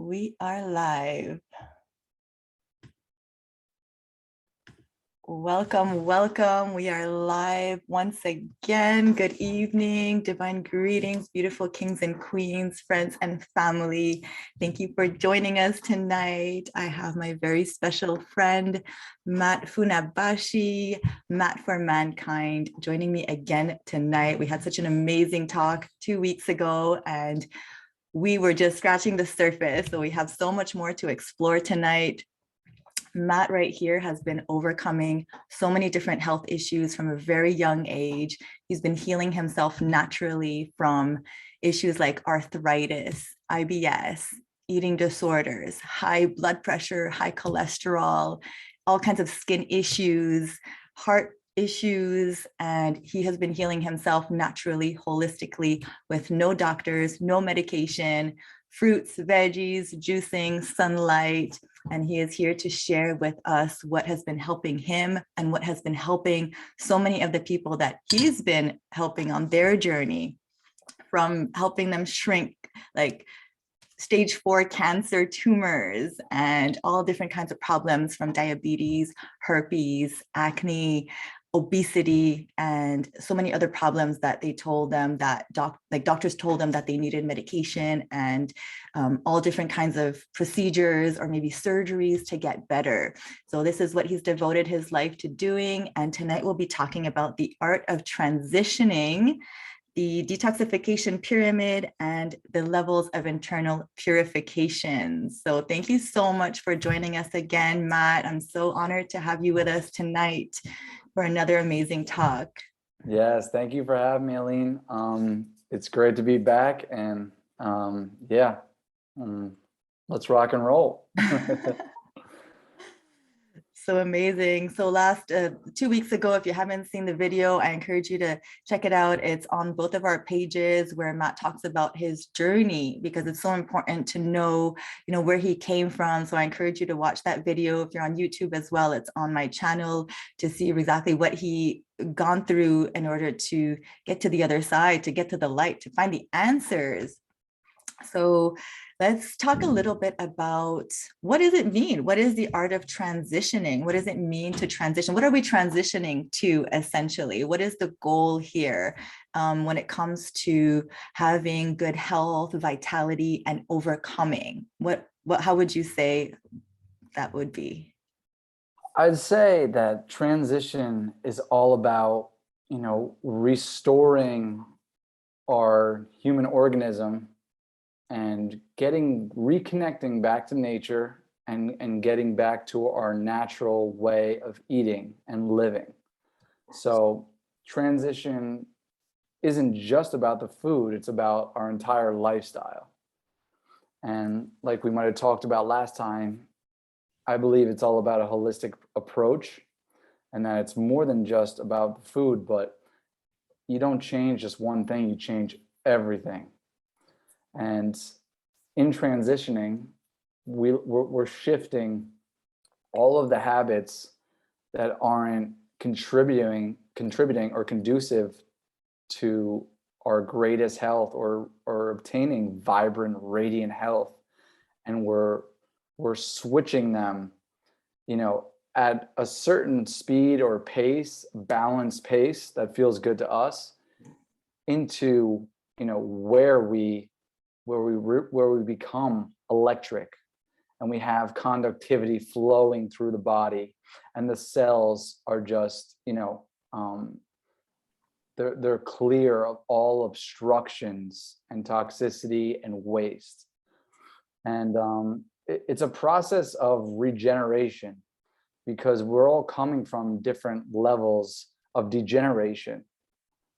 We are live. Welcome, welcome. We are live once again. Good evening, divine greetings, beautiful kings and queens, friends and family. Thank you for joining us tonight. I have my very special friend, Funabashi, Matt4Mankind, joining me again tonight. We had such an amazing talk 2 weeks ago, and we were just scratching the surface. So we have so much more to explore tonight. Matt right here has been overcoming so many different health issues from a very young age. He's been healing himself naturally from issues like arthritis, IBS, eating disorders, high blood pressure, high cholesterol, all kinds of skin issues, heart issues, and he has been healing himself naturally, holistically, with no doctors, no medication, fruits, veggies, juicing, sunlight. And he is here to share with us what has been helping him and what has been helping so many of the people that he's been helping on their journey, from helping them shrink like stage 4 cancer tumors and all different kinds of problems, from diabetes, herpes, acne, obesity, and so many other problems that they told them that doctors told them that they needed medication and all different kinds of procedures or maybe surgeries to get better. So this is what he's devoted his life to doing. And tonight we'll be talking about the art of transitioning, the detoxification pyramid, and the levels of internal purification. So thank you so much for joining us again, Matt. I'm so honored to have you with us tonight for another amazing talk. Yes, thank you for having me, Aline. It's great to be back, and let's rock and roll. So amazing. So last 2 weeks ago, if you haven't seen the video, I encourage you to check it out. It's on both of our pages, where Matt talks about his journey, because it's so important to know, where he came from. So I encourage you to watch that video. If you're on YouTube as well, it's on my channel, to see exactly what he gone through in order to get to the other side, to get to the light, to find the answers. So let's talk a little bit about, what does it mean? What is the art of transitioning? What does it mean to transition? What are we transitioning to, essentially? What is the goal here when it comes to having good health, vitality, and overcoming? How would you say that would be? I'd say that transition is all about, restoring our human organism and reconnecting back to nature and getting back to our natural way of eating and living. So transition isn't just about the food, it's about our entire lifestyle. And like we might have talked about last time, I believe it's all about a holistic approach, and that it's more than just about the food, but you don't change just one thing, you change everything. And in transitioning, we're shifting all of the habits that aren't contributing or conducive to our greatest health or obtaining vibrant, radiant health. And we're switching them, at a certain speed or pace, balanced pace that feels good to us, into, where we become electric, and we have conductivity flowing through the body, and the cells are just, they're clear of all obstructions and toxicity and waste. And it's a process of regeneration, because we're all coming from different levels of degeneration.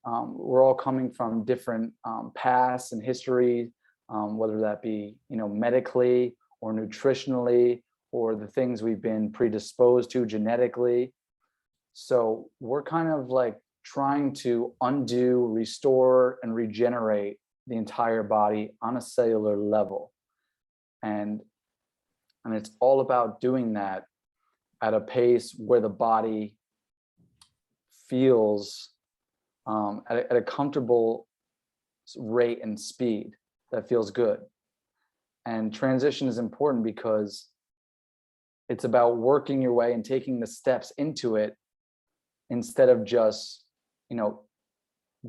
We're all coming from different pasts and history, whether that be, medically or nutritionally, or the things we've been predisposed to genetically. So we're kind of like trying to undo, restore, and regenerate the entire body on a cellular level. And it's all about doing that at a pace where the body feels at a comfortable rate and speed that feels good. And transition is important because it's about working your way and taking the steps into it instead of just,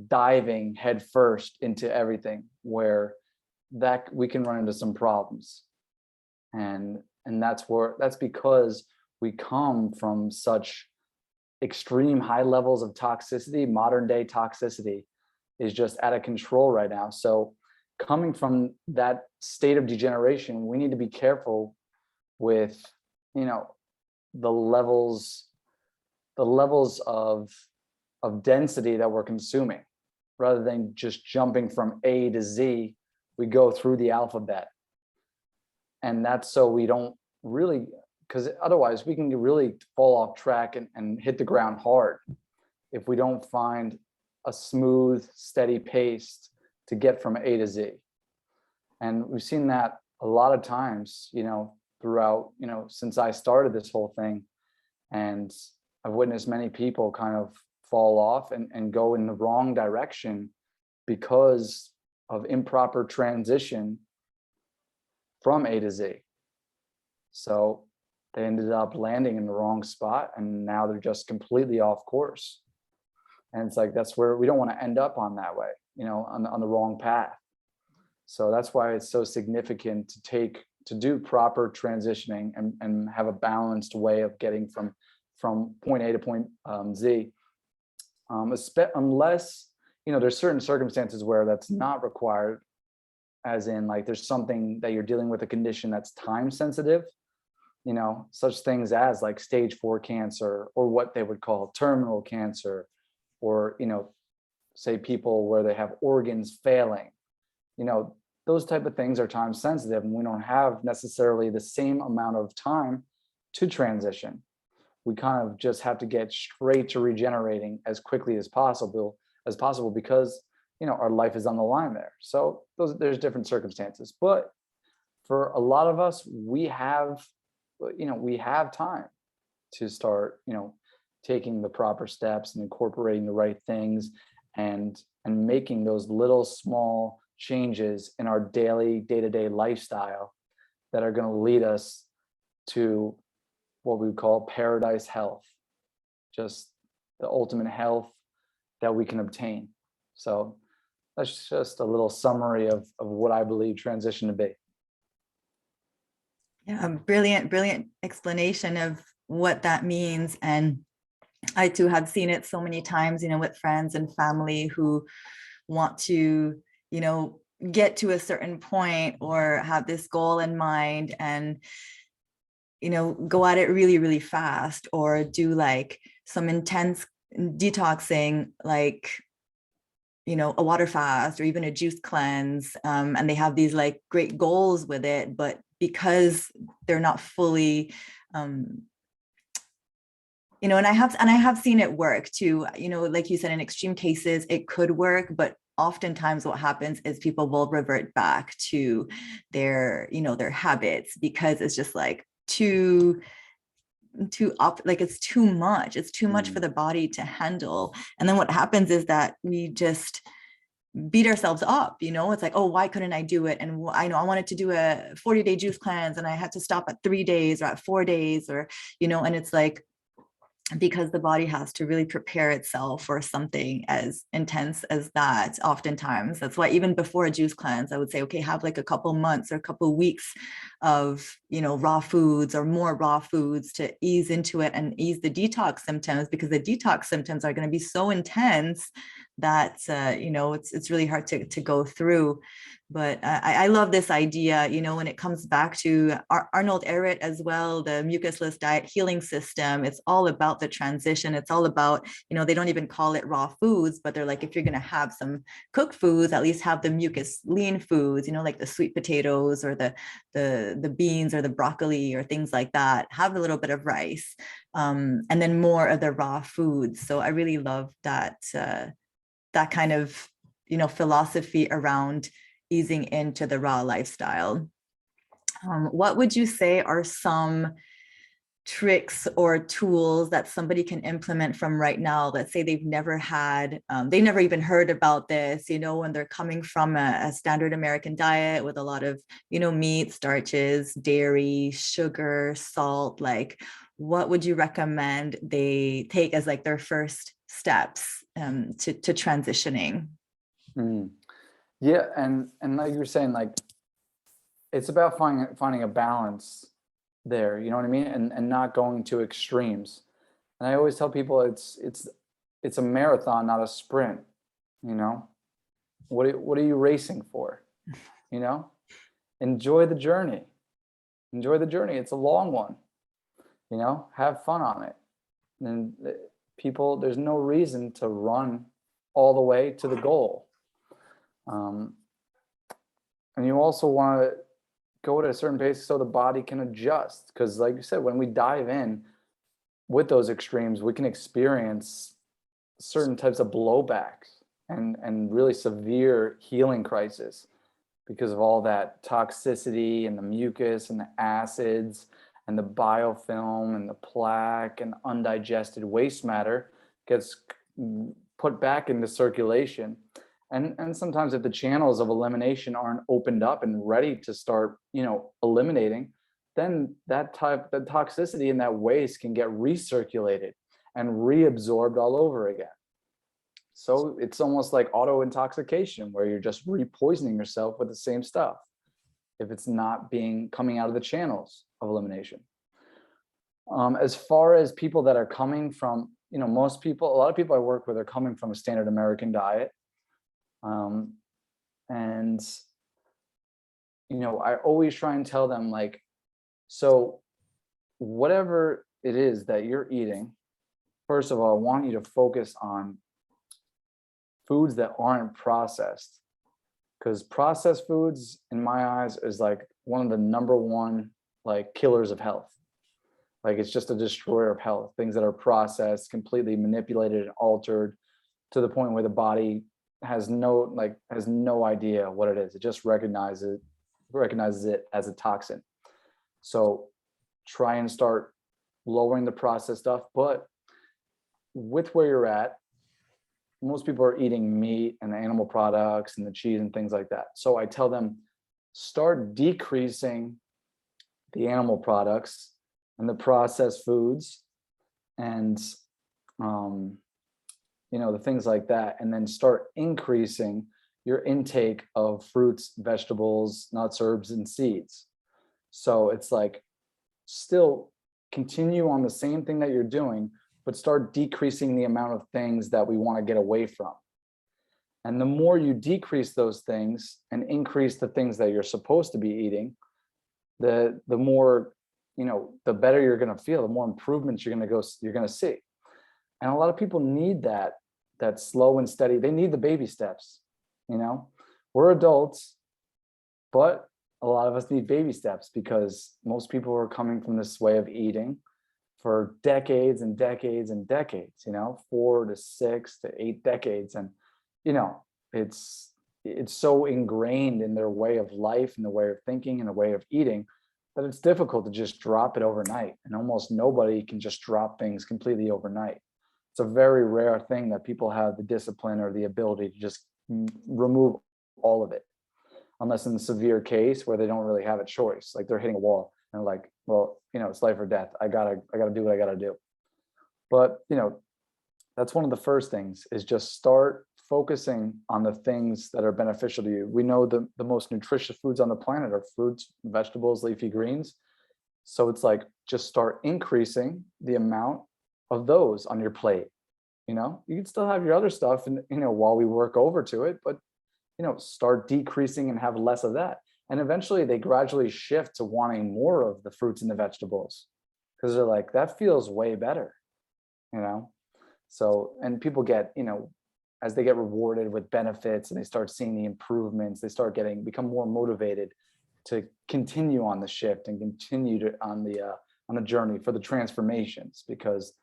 diving head first into everything, where that we can run into some problems. And that's because we come from such extreme high levels of toxicity. Modern day toxicity is just out of control right now. So coming from that state of degeneration, we need to be careful with, the levels of density that we're consuming. Rather than just jumping from A to Z, we go through the alphabet. And that's so we don't really, because otherwise we can really fall off track and hit the ground hard if we don't find a smooth, steady pace to get from A to Z. And we've seen that a lot of times, throughout, since I started this whole thing. And I've witnessed many people kind of fall off and go in the wrong direction because of improper transition from A to Z. So they ended up landing in the wrong spot, and now they're just completely off course. And it's like, that's where we don't want to end up on that way, on the wrong path. So that's why it's so significant to do proper transitioning and have a balanced way of getting from point A to point Z. Unless, there's certain circumstances where that's not required, as in like there's something that you're dealing with, a condition that's time sensitive, such things as like stage 4 cancer, or what they would call terminal cancer, or, say people where they have organs failing, those type of things are time sensitive, and we don't have necessarily the same amount of time to transition. We kind of just have to get straight to regenerating as quickly as possible because, our life is on the line there. So there's different circumstances, but for a lot of us, we have time to start, taking the proper steps and incorporating the right things and making those little small changes in our daily day-to-day lifestyle that are going to lead us to what we call paradise health, just the ultimate health that we can obtain. So that's just a little summary of what I believe transition to be. Yeah, brilliant explanation of what that means. And I too have seen it so many times, with friends and family who want to, get to a certain point or have this goal in mind and, go at it really, really fast, or do like some intense detoxing, like, a water fast or even a juice cleanse. And they have these like great goals with it, but because they're not fully, and I have seen it work too, like you said, in extreme cases, it could work, but oftentimes what happens is people will revert back to their, their habits, because it's just like it's too much for the body to handle. And then what happens is that we just beat ourselves up, it's like, oh, why couldn't I do it? And I know I wanted to do a 40-day juice cleanse and I had to stop at 3 days or at 4 days, or, and it's like, because the body has to really prepare itself for something as intense as that. Oftentimes, that's why even before a juice cleanse, I would say, okay, have like a couple months or a couple weeks of, raw foods or more raw foods to ease into it and ease the detox symptoms, because the detox symptoms are going to be so intense that, it's really hard to go through. But I love this idea, when it comes back to Arnold Ehret as well, the mucusless diet healing system. It's all about the transition. It's all about, they don't even call it raw foods, but they're like, if you're going to have some cooked foods, at least have the mucus lean foods, like the sweet potatoes or the beans or the broccoli or things like that. Have a little bit of rice, and then more of the raw foods. So I really love that, that kind of, philosophy around easing into the raw lifestyle. What would you say are some tricks or tools that somebody can implement from right now? Let's say they've never had, they never even heard about this, when they're coming from a standard American diet with a lot of, meat, starches, dairy, sugar, salt. Like, what would you recommend they take as like their first steps to transitioning? Yeah, and like you were saying, like it's about finding a balance there, you know what I mean, and not going to extremes. And I always tell people it's a marathon, not a sprint. You know, what are you racing for? You know, enjoy the journey. Enjoy the journey. It's a long one. You know, have fun on it. And people, there's no reason to run all the way to the goal. And you also want to go at a certain pace so the body can adjust. Because like you said, when we dive in with those extremes, we can experience certain types of blowbacks and really severe healing crisis because of all that toxicity and the mucus and the acids and the biofilm and the plaque and undigested waste matter gets put back into circulation. And sometimes if the channels of elimination aren't opened up and ready to start, eliminating, then the toxicity and that waste can get recirculated and reabsorbed all over again. So it's almost like auto intoxication where you're just repoisoning yourself with the same stuff if it's not coming out of the channels of elimination. As far as people that are coming from, a lot of people I work with are coming from a standard American diet. And I always try and tell them, like, so whatever it is that you're eating, first of all, I want you to focus on foods that aren't processed, because processed foods in my eyes is like one of the number one like killers of health. Like it's just a destroyer of health. Things that are processed, completely manipulated and altered to the point where the body has no idea what it is. It just recognizes it as a toxin. So try and start lowering the processed stuff. But with where you're at, most people are eating meat and the animal products and the cheese and things like that. So I tell them, start decreasing the animal products and the processed foods and the things like that, and then start increasing your intake of fruits, vegetables, nuts, herbs, and seeds. So it's like still continue on the same thing that you're doing, but start decreasing the amount of things that we want to get away from. And the more you decrease those things and increase the things that you're supposed to be eating, the more, the better you're going to feel, the more improvements you're going to see. And a lot of people need that slow and steady. They need the baby steps. We're adults, but a lot of us need baby steps because most people are coming from this way of eating for decades and decades and decades, 4 to 6 to 8 decades. And, it's so ingrained in their way of life and the way of thinking and the way of eating that it's difficult to just drop it overnight. And almost nobody can just drop things completely overnight. It's a very rare thing that people have the discipline or the ability to just remove all of it, unless in a severe case where they don't really have a choice, like they're hitting a wall and they're like, well, it's life or death. I gotta do what I gotta do. But that's one of the first things, is just start focusing on the things that are beneficial to you. We know the most nutritious foods on the planet are fruits, vegetables, leafy greens. So it's like, just start increasing the amount of those on your plate. You can still have your other stuff and, while we work over to it, but, start decreasing and have less of that. And eventually they gradually shift to wanting more of the fruits and the vegetables because they're like, that feels way better, So, and people get, as they get rewarded with benefits and they start seeing the improvements, they become more motivated to continue on the shift and continue on the journey for the transformations, because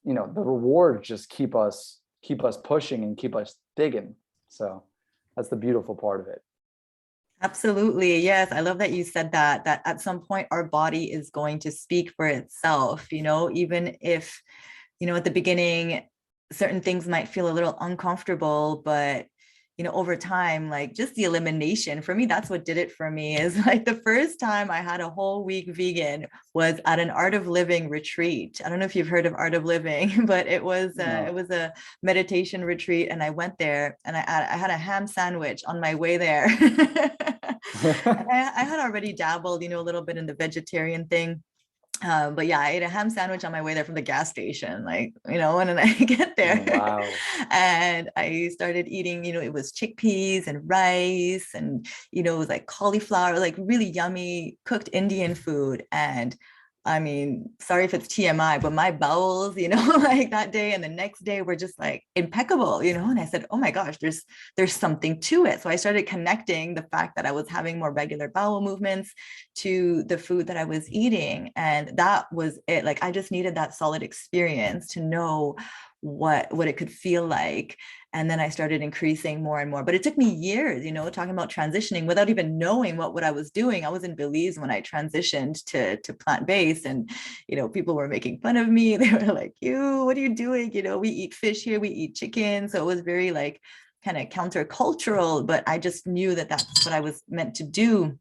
the rewards just keep us pushing and keep us digging. So that's the beautiful part of it. Absolutely. Yes. I love that you said that at some point our body is going to speak for itself, even if, at the beginning, certain things might feel a little uncomfortable, but over time, like just the elimination for me, that's what did it for me is like the first time I had a whole week vegan was at an Art of Living retreat. I don't know if you've heard of Art of Living, but it No. was a meditation retreat, and I went there and I had a ham sandwich on my way there. I had already dabbled, a little bit in the vegetarian thing. But yeah, I ate a ham sandwich on my way there from the gas station, and then I get there Wow. and I started eating, it was chickpeas and rice and, it was like cauliflower, like really yummy cooked Indian food. And I mean, sorry if it's TMI, but my bowels, like that day and the next day were just like impeccable, and I said, oh my gosh, there's something to it. So I started connecting the fact that I was having more regular bowel movements to the food that I was eating. And that was it. Like I just needed that solid experience to know what it could feel like. And then I started increasing more and more. But it took me years, talking about transitioning without even knowing what I was doing. I was in Belize when I transitioned to plant-based, and people were making fun of me. They were like, "You, what are you doing? We eat fish here, we eat chicken." So it was very like kind of countercultural, but I just knew that that's what I was meant to do,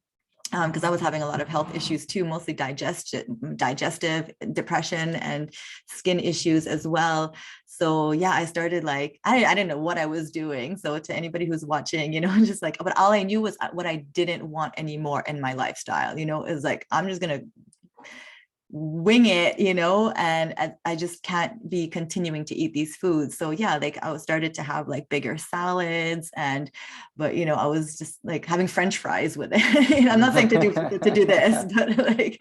because I was having a lot of health issues too, mostly digestive depression and skin issues as well. So yeah, I started like, I didn't know what I was doing. So to anybody who's watching, just like, but all I knew was what I didn't want anymore in my lifestyle, is like, I'm just going to wing it, and I just can't be continuing to eat these foods. So yeah, like I started to have like bigger salads, but I was just like having French fries with it. I'm not saying to do this, but like,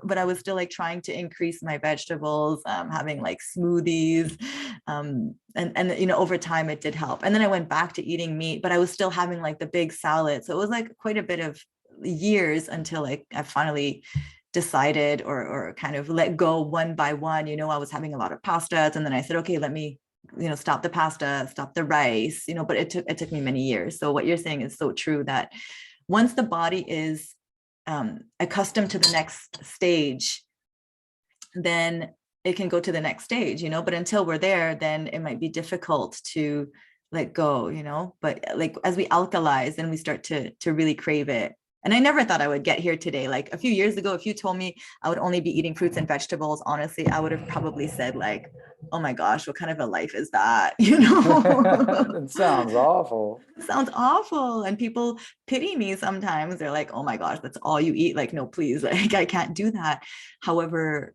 but I was still like trying to increase my vegetables, having like smoothies, and over time it did help. And then I went back to eating meat, but I was still having like the big salad. So it was like quite a bit of years until like I finally decided or kind of let go one by one. I was having a lot of pastas, and then I said, okay, let me, stop the pasta, stop the rice, but it took me many years. So what you're saying is so true, that once the body is accustomed to the next stage, then it can go to the next stage, but until we're there, then it might be difficult to let go, but like as we alkalize, then we start to really crave it. And I never thought I would get here today. Like a few years ago, if you told me I would only be eating fruits and vegetables, honestly, I would have probably said like, oh my gosh, what kind of a life is that? It sounds awful. It sounds awful. And people pity me sometimes. They're like, oh my gosh, that's all you eat. Like, no, please, like I can't do that. However,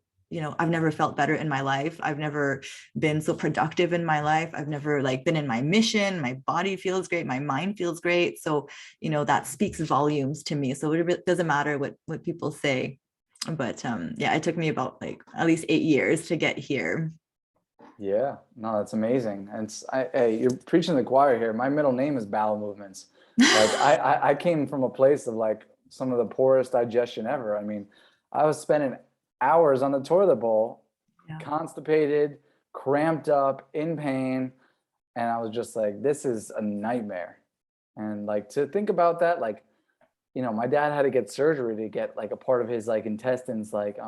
I've never felt better in my life. I've never been so productive in my life. I've never like been in my mission. My body feels great. My mind feels great. So, that speaks volumes to me. So it doesn't matter what people say. But yeah, it took me about like at least 8 years to get here. Yeah, no, that's amazing. And hey, you're preaching to the choir here. My middle name is Bowel Movements. Like I came from a place of like some of the poorest digestion ever. I mean, I was spending hours on the toilet bowl, Yeah. constipated, cramped up, in pain, and I was just like, this is a nightmare. And like to think about that, like, my dad had to get surgery to get like a part of his like intestines like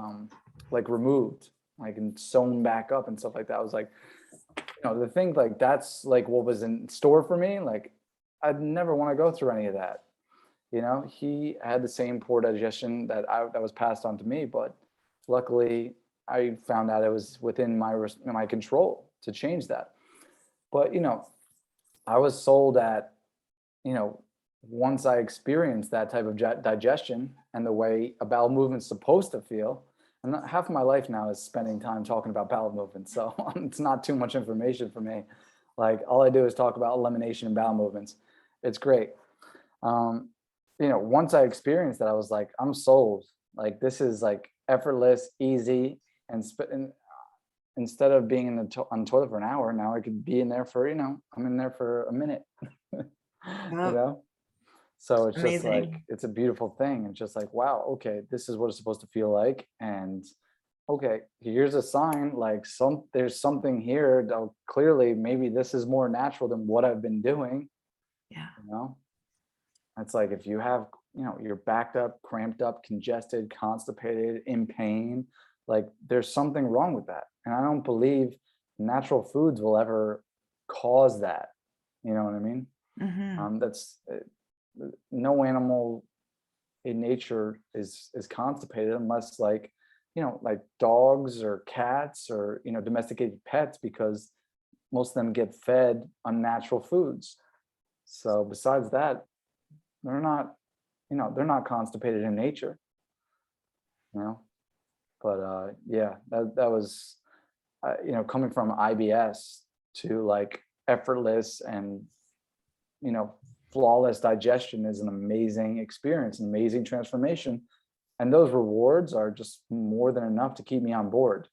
removed, like and sewn back up and stuff like that. I was like, the thing like that's like what was in store for me. Like I'd never want to go through any of that. He had the same poor digestion that was passed on to me, but luckily I found out it was within my control to change that. But I was sold at, once I experienced that type of digestion and the way a bowel movement's supposed to feel, and half of my life now is spending time talking about bowel movements. So it's not too much information for me. Like all I do is talk about elimination and bowel movements. It's great. Once I experienced that, I was like, I'm sold. Like this is like effortless, easy, and instead of being on the toilet for an hour, now I could be in there for, I'm in there for a minute. Oh, So it's just like, amazing. it's a beautiful thing. It's just like, wow, okay, this is what it's supposed to feel like. And okay, here's a sign, like there's something here that clearly maybe this is more natural than what I've been doing, Yeah. you know? It's like if you have, you're backed up, cramped up, congested, constipated, in pain, like there's something wrong with that. And I don't believe natural foods will ever cause that. You know what I mean? That's no animal in nature is constipated unless like, like dogs or cats or, domesticated pets, because most of them get fed unnatural foods. So besides that, they're not, they're not constipated in nature, you know. But yeah, that was, coming from IBS to like effortless and, flawless digestion is an amazing experience, an amazing transformation. And those rewards are just more than enough to keep me on board.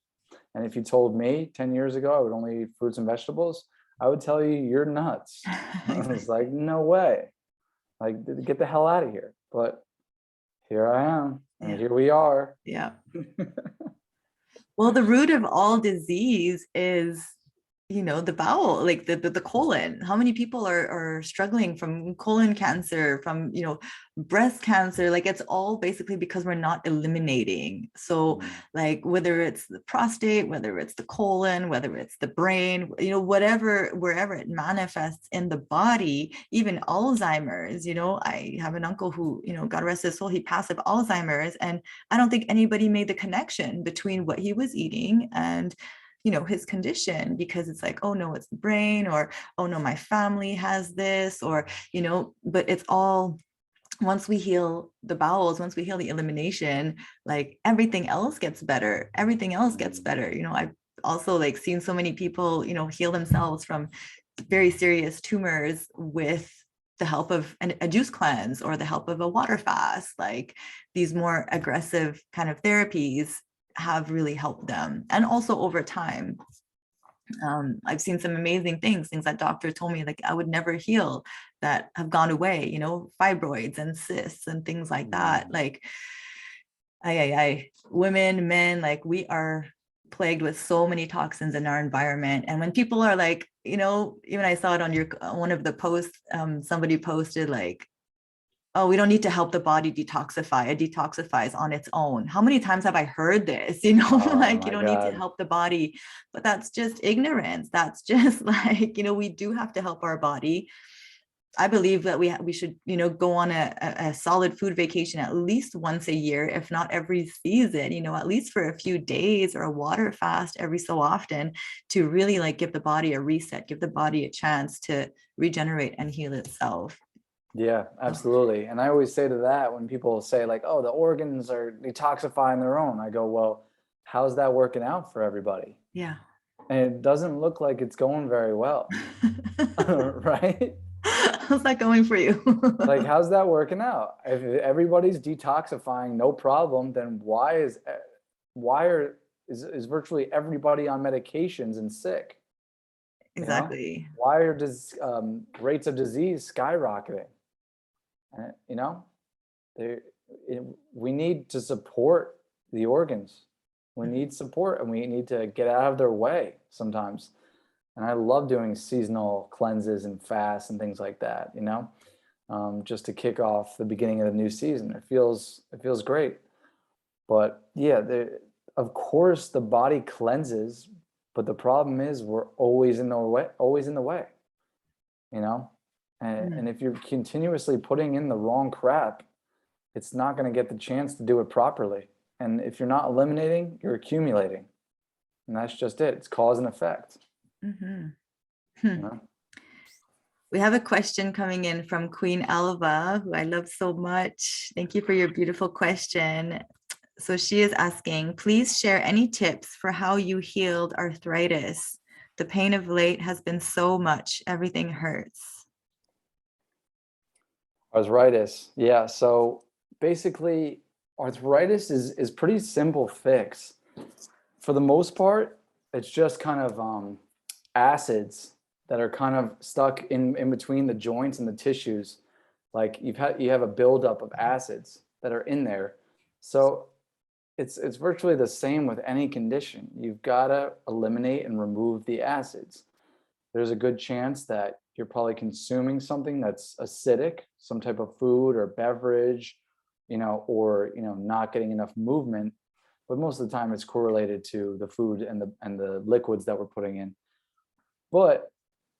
And if you told me 10 years ago I would only eat fruits and vegetables, I would tell you you're nuts. I was like, no way. Like, get the hell out of here. But here I am, and here we are. Yeah. Well, the root of all disease is, the bowel, like the colon. How many people are struggling from colon cancer, from, breast cancer? Like, it's all basically because we're not eliminating. So like, whether it's the prostate, whether it's the colon, whether it's the brain, whatever, wherever it manifests in the body, even Alzheimer's, I have an uncle who, God rest his soul, he passed of Alzheimer's. And I don't think anybody made the connection between what he was eating and his condition, because it's like, oh no, it's the brain, or oh no, my family has this, or but it's all, once we heal the bowels, once we heal the elimination, like everything else gets better. Everything else gets better. I've also like seen so many people heal themselves from very serious tumors with the help of a juice cleanse or the help of a water fast. Like, these more aggressive kind of therapies have really helped them. And also over time, I've seen some amazing things that doctors told me like I would never heal, that have gone away, fibroids and cysts and things like that. Like, women, men, like, we are plagued with so many toxins in our environment. And when people are like, even I saw it on one of the posts, somebody posted like, oh, we don't need to help the body detoxify. It detoxifies on its own. How many times have I heard this? Oh, like, you don't need to God. help the body, but that's just ignorance. That's just like, we do have to help our body. I believe that we should, go on a solid food vacation at least once a year, if not every season, at least for a few days, or a water fast every so often, to really like give the body a reset, give the body a chance to regenerate and heal itself. Yeah, absolutely. And I always say to that, when people say like, oh, the organs are detoxifying their own, I go, well, how's that working out for everybody? Yeah. And it doesn't look like it's going very well. Right? How's that going for you? Like, how's that working out? If everybody's detoxifying, no problem, then is virtually everybody on medications and sick? Exactly. Why are rates of disease skyrocketing? We need to support the organs. We need support, and we need to get out of their way sometimes. And I love doing seasonal cleanses and fasts and things like that, just to kick off the beginning of the new season. It feels great. But yeah, of course the body cleanses, but the problem is we're always in the way, And if you're continuously putting in the wrong crap, it's not going to get the chance to do it properly. And if you're not eliminating, you're accumulating. And that's just it. It's cause and effect. We have a question coming in from Queen Alva, who I love so much. Thank you for your beautiful question. So she is asking, please share any tips for how you healed arthritis. The pain of late has been so much. Everything hurts. Arthritis. Yeah. So basically, arthritis is pretty simple fix. For the most part, it's just kind of acids that are kind of stuck in between the joints and the tissues. Like you have a buildup of acids that are in there. So it's virtually the same with any condition. You've got to eliminate and remove the acids. there's a good chance that you're probably consuming something that's acidic, some type of food or beverage, or not getting enough movement. But most of the time it's correlated to the food and the liquids that we're putting in. But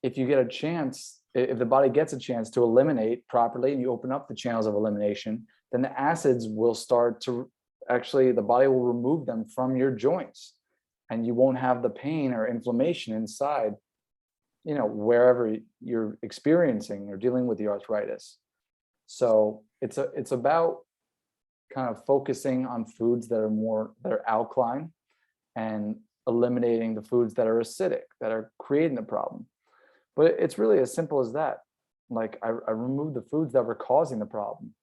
if you get a chance, if the body gets a chance to eliminate properly and you open up the channels of elimination, then the acids will start to actually, the body will remove them from your joints, and you won't have the pain or inflammation inside, wherever you're experiencing or dealing with the arthritis. So it's about kind of focusing on foods that are alkaline, and eliminating the foods that are acidic, that are creating the problem. But it's really as simple as that. Like I removed the foods that were causing the problem,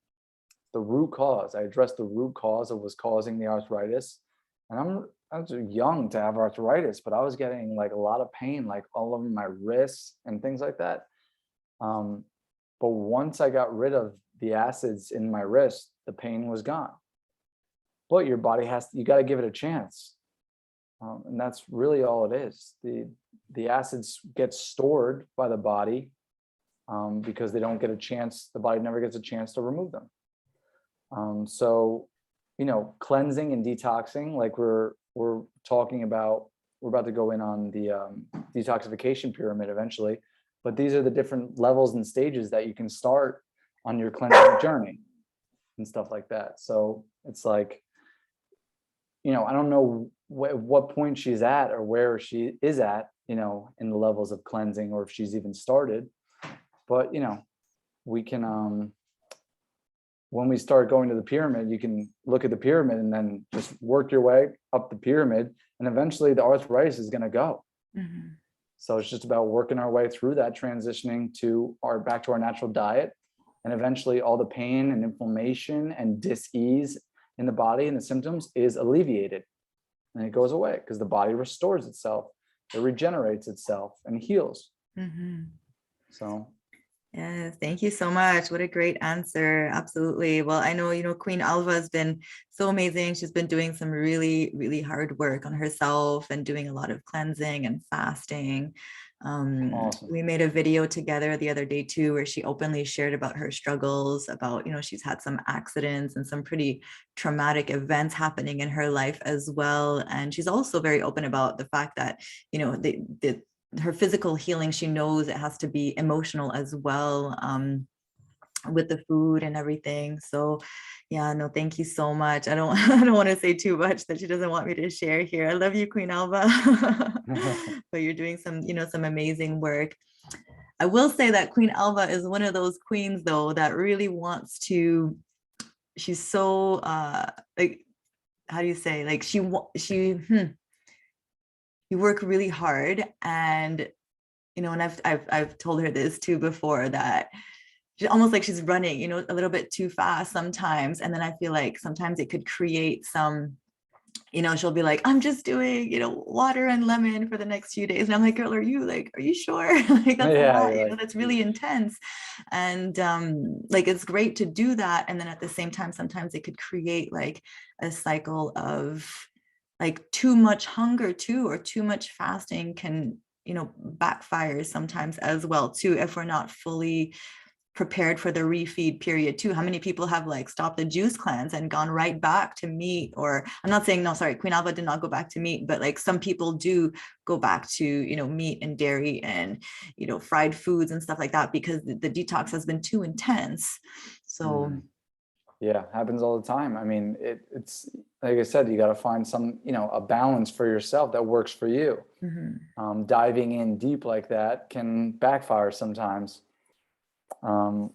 the root cause. I addressed the root cause of what's causing the arthritis. And I was young to have arthritis, but I was getting like a lot of pain, like all over my wrists and things like that. But once I got rid of the acids in my wrist, the pain was gone. But your body you got to give it a chance. And that's really all it is. The acids get stored by the body because they don't get a chance, the body never gets a chance to remove them. So, cleansing and detoxing, like we're talking about, we're about to go in on the detoxification pyramid eventually, but these are the different levels and stages that you can start on your cleansing journey and stuff like that. So it's like, I don't know what point she's at or where she is at, in the levels of cleansing, or if she's even started. But, we can, when we start going to the pyramid, you can look at the pyramid and then just work your way up the pyramid, and eventually the arthritis is going to go. Mm-hmm. So it's just about working our way through that, transitioning back to our natural diet. And eventually all the pain and inflammation and dis-ease in the body and the symptoms is alleviated, and it goes away because the body restores itself, it regenerates itself and heals. Mm-hmm. So yes, thank you so much. What a great answer. Absolutely. Well, I know, Queen Alva has been so amazing. She's been doing some really, really hard work on herself and doing a lot of cleansing and fasting. awesome. We made a video together the other day too, where she openly shared about her struggles, about, she's had some accidents and some pretty traumatic events happening in her life as well. And she's also very open about the fact that, her physical healing, she knows it has to be emotional as well, with the food and everything. So yeah, no, thank you so much. I don't I don't want to say too much that she doesn't want me to share here. I love you, Queen Alva. But you're doing some, some amazing work. I will say that Queen Alva is one of those queens though that really wants to, she's so like, how do you say, like you work really hard, and and I've told her this too before, that almost like she's running a little bit too fast sometimes, and then I feel like sometimes it could create some, she'll be like, I'm just doing water and lemon for the next few days, and I'm like, girl, are you sure? Like that's a lot, that's really intense. And like it's great to do that, and then at the same time sometimes it could create like a cycle of like too much hunger too, or too much fasting can backfire sometimes as well too, if we're not fully prepared for the refeed period too. How many people have like stopped the juice cleanse and gone right back to meat? Or I'm not saying, no, sorry, Queen Alva did not go back to meat, but like some people do go back to meat and dairy and fried foods and stuff like that, because the detox has been too intense. So yeah, happens all the time. I mean, it's like I said, you got to find some, a balance for yourself that works for you. mm-hmm. Diving in deep like that can backfire sometimes. But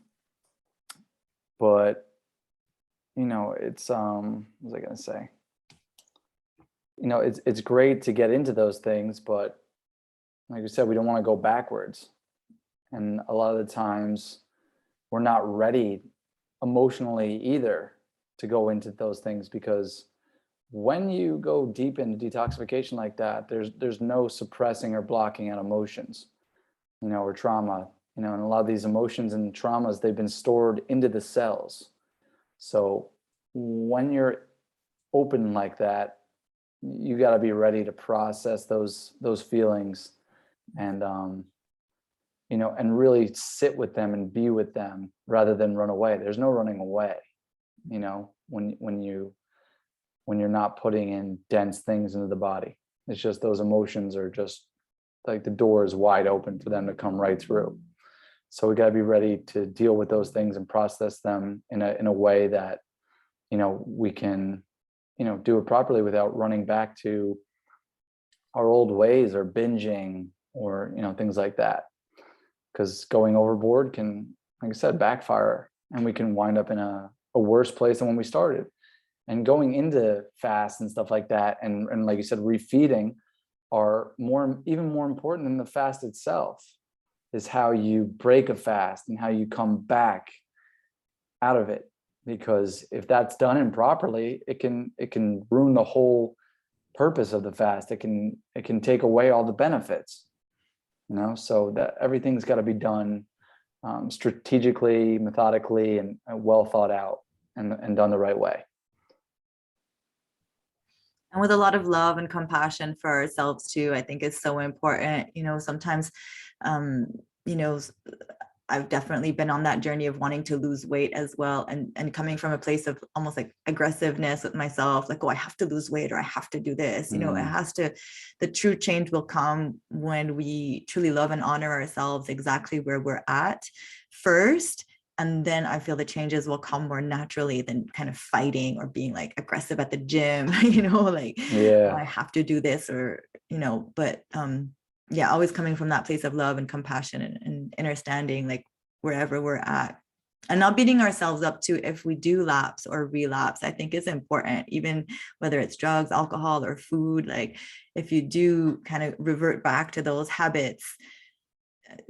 it's what was I going to say? It's great to get into those things, but like I said, we don't want to go backwards. And a lot of the times we're not ready emotionally either to go into those things, because when you go deep into detoxification like that, there's no suppressing or blocking out emotions, or trauma, and a lot of these emotions and traumas, they've been stored into the cells. So when you're open like that, you got to be ready to process those feelings and and really sit with them and be with them rather than run away. There's no running away, when you're not putting in dense things into the body. It's just those emotions are just like the door is wide open for them to come right through. So we got to be ready to deal with those things and process them in a way that, we can, do it properly without running back to our old ways or binging or, things like that. Because going overboard can, like I said, backfire, and we can wind up in a worse place than when we started. And going into fast and stuff like that, and like you said, refeeding are even more important than the fast itself, is how you break a fast and how you come back out of it. Because if that's done improperly, it can ruin the whole purpose of the fast. It can take away all the benefits, so that everything's got to be done strategically, methodically, and well thought out, and done the right way. And with a lot of love and compassion for ourselves too, I think is so important. Sometimes, I've definitely been on that journey of wanting to lose weight as well. And coming from a place of almost like aggressiveness with myself, like, oh, I have to lose weight or I have to do this. The true change will come when we truly love and honor ourselves exactly where we're at first. And then I feel the changes will come more naturally than kind of fighting or being like aggressive at the gym, Yeah. I have to do this always coming from that place of love and compassion and understanding, like wherever we're at, and not beating ourselves up to if we do lapse or relapse. I think is important, even whether it's drugs, alcohol, or food. Like if you do kind of revert back to those habits,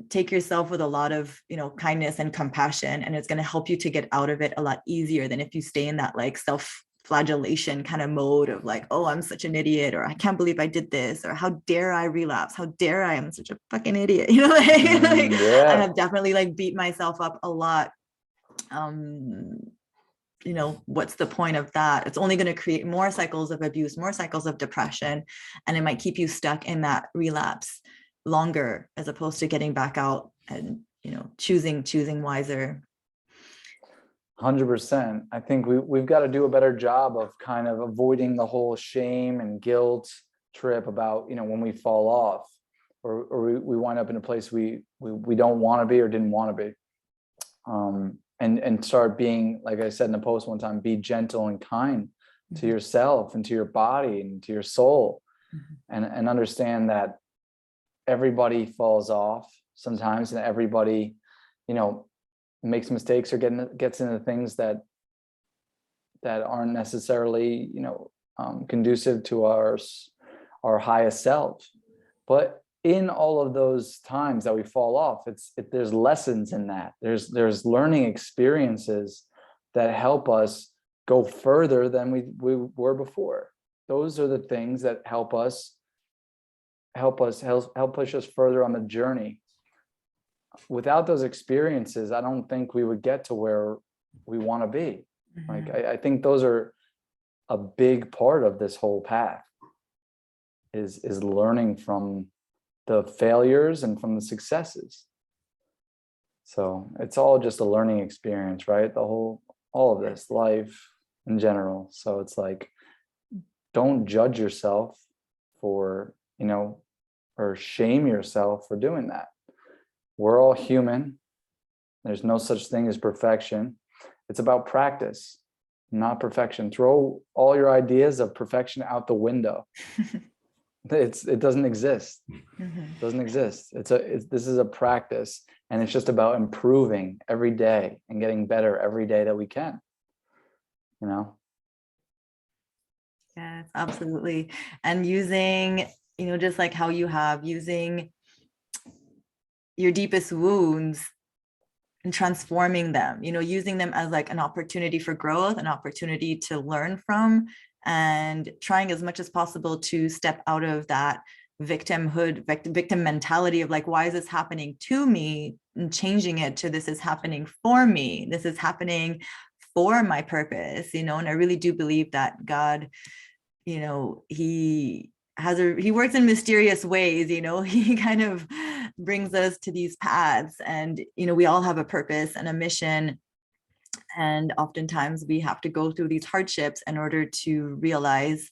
take yourself with a lot of, kindness and compassion, and it's going to help you to get out of it a lot easier than if you stay in that like self-flagellation kind of mode of like, oh, I'm such an idiot, or I can't believe I did this, or how dare I relapse, how dare I am such a fucking idiot, Yeah. I have definitely like beat myself up a lot. What's the point of that? It's only going to create more cycles of abuse, more cycles of depression, and it might keep you stuck in that relapse longer, as opposed to getting back out and choosing wiser. 100%. I think we've got to do a better job of kind of avoiding the whole shame and guilt trip about when we fall off, or we wind up in a place we don't want to be or didn't want to be, and start being, like I said in the post one time, be gentle and kind to yourself and to your body and to your soul, and understand that everybody falls off sometimes, and everybody, makes mistakes or gets into things that aren't necessarily, conducive to our highest self. But in all of those times that we fall off, there's lessons in that. There's learning experiences that help us go further than we were before. Those are the things that help push us further on the journey. Without those experiences, I don't think we would get to where we want to be. Like I think those are a big part of this whole path, is learning from the failures and from the successes. So it's all just a learning experience, right? All of this life in general. So it's like, don't judge yourself for, or shame yourself for doing that. We're all human. There's no such thing as perfection. It's about practice, not perfection. Throw all your ideas of perfection out the window. It doesn't exist. It doesn't exist. This is a practice, and it's just about improving every day and getting better every day that we can. Yes, absolutely. And using, just like how you have, using your deepest wounds and transforming them, using them as like an opportunity for growth, an opportunity to learn from, and trying as much as possible to step out of that victim mentality of like, why is this happening to me, and changing it to, this is happening for me. This is happening for my purpose, and I really do believe that God, he works in mysterious ways, he kind of brings us to these paths. And, we all have a purpose and a mission. And oftentimes we have to go through these hardships in order to realize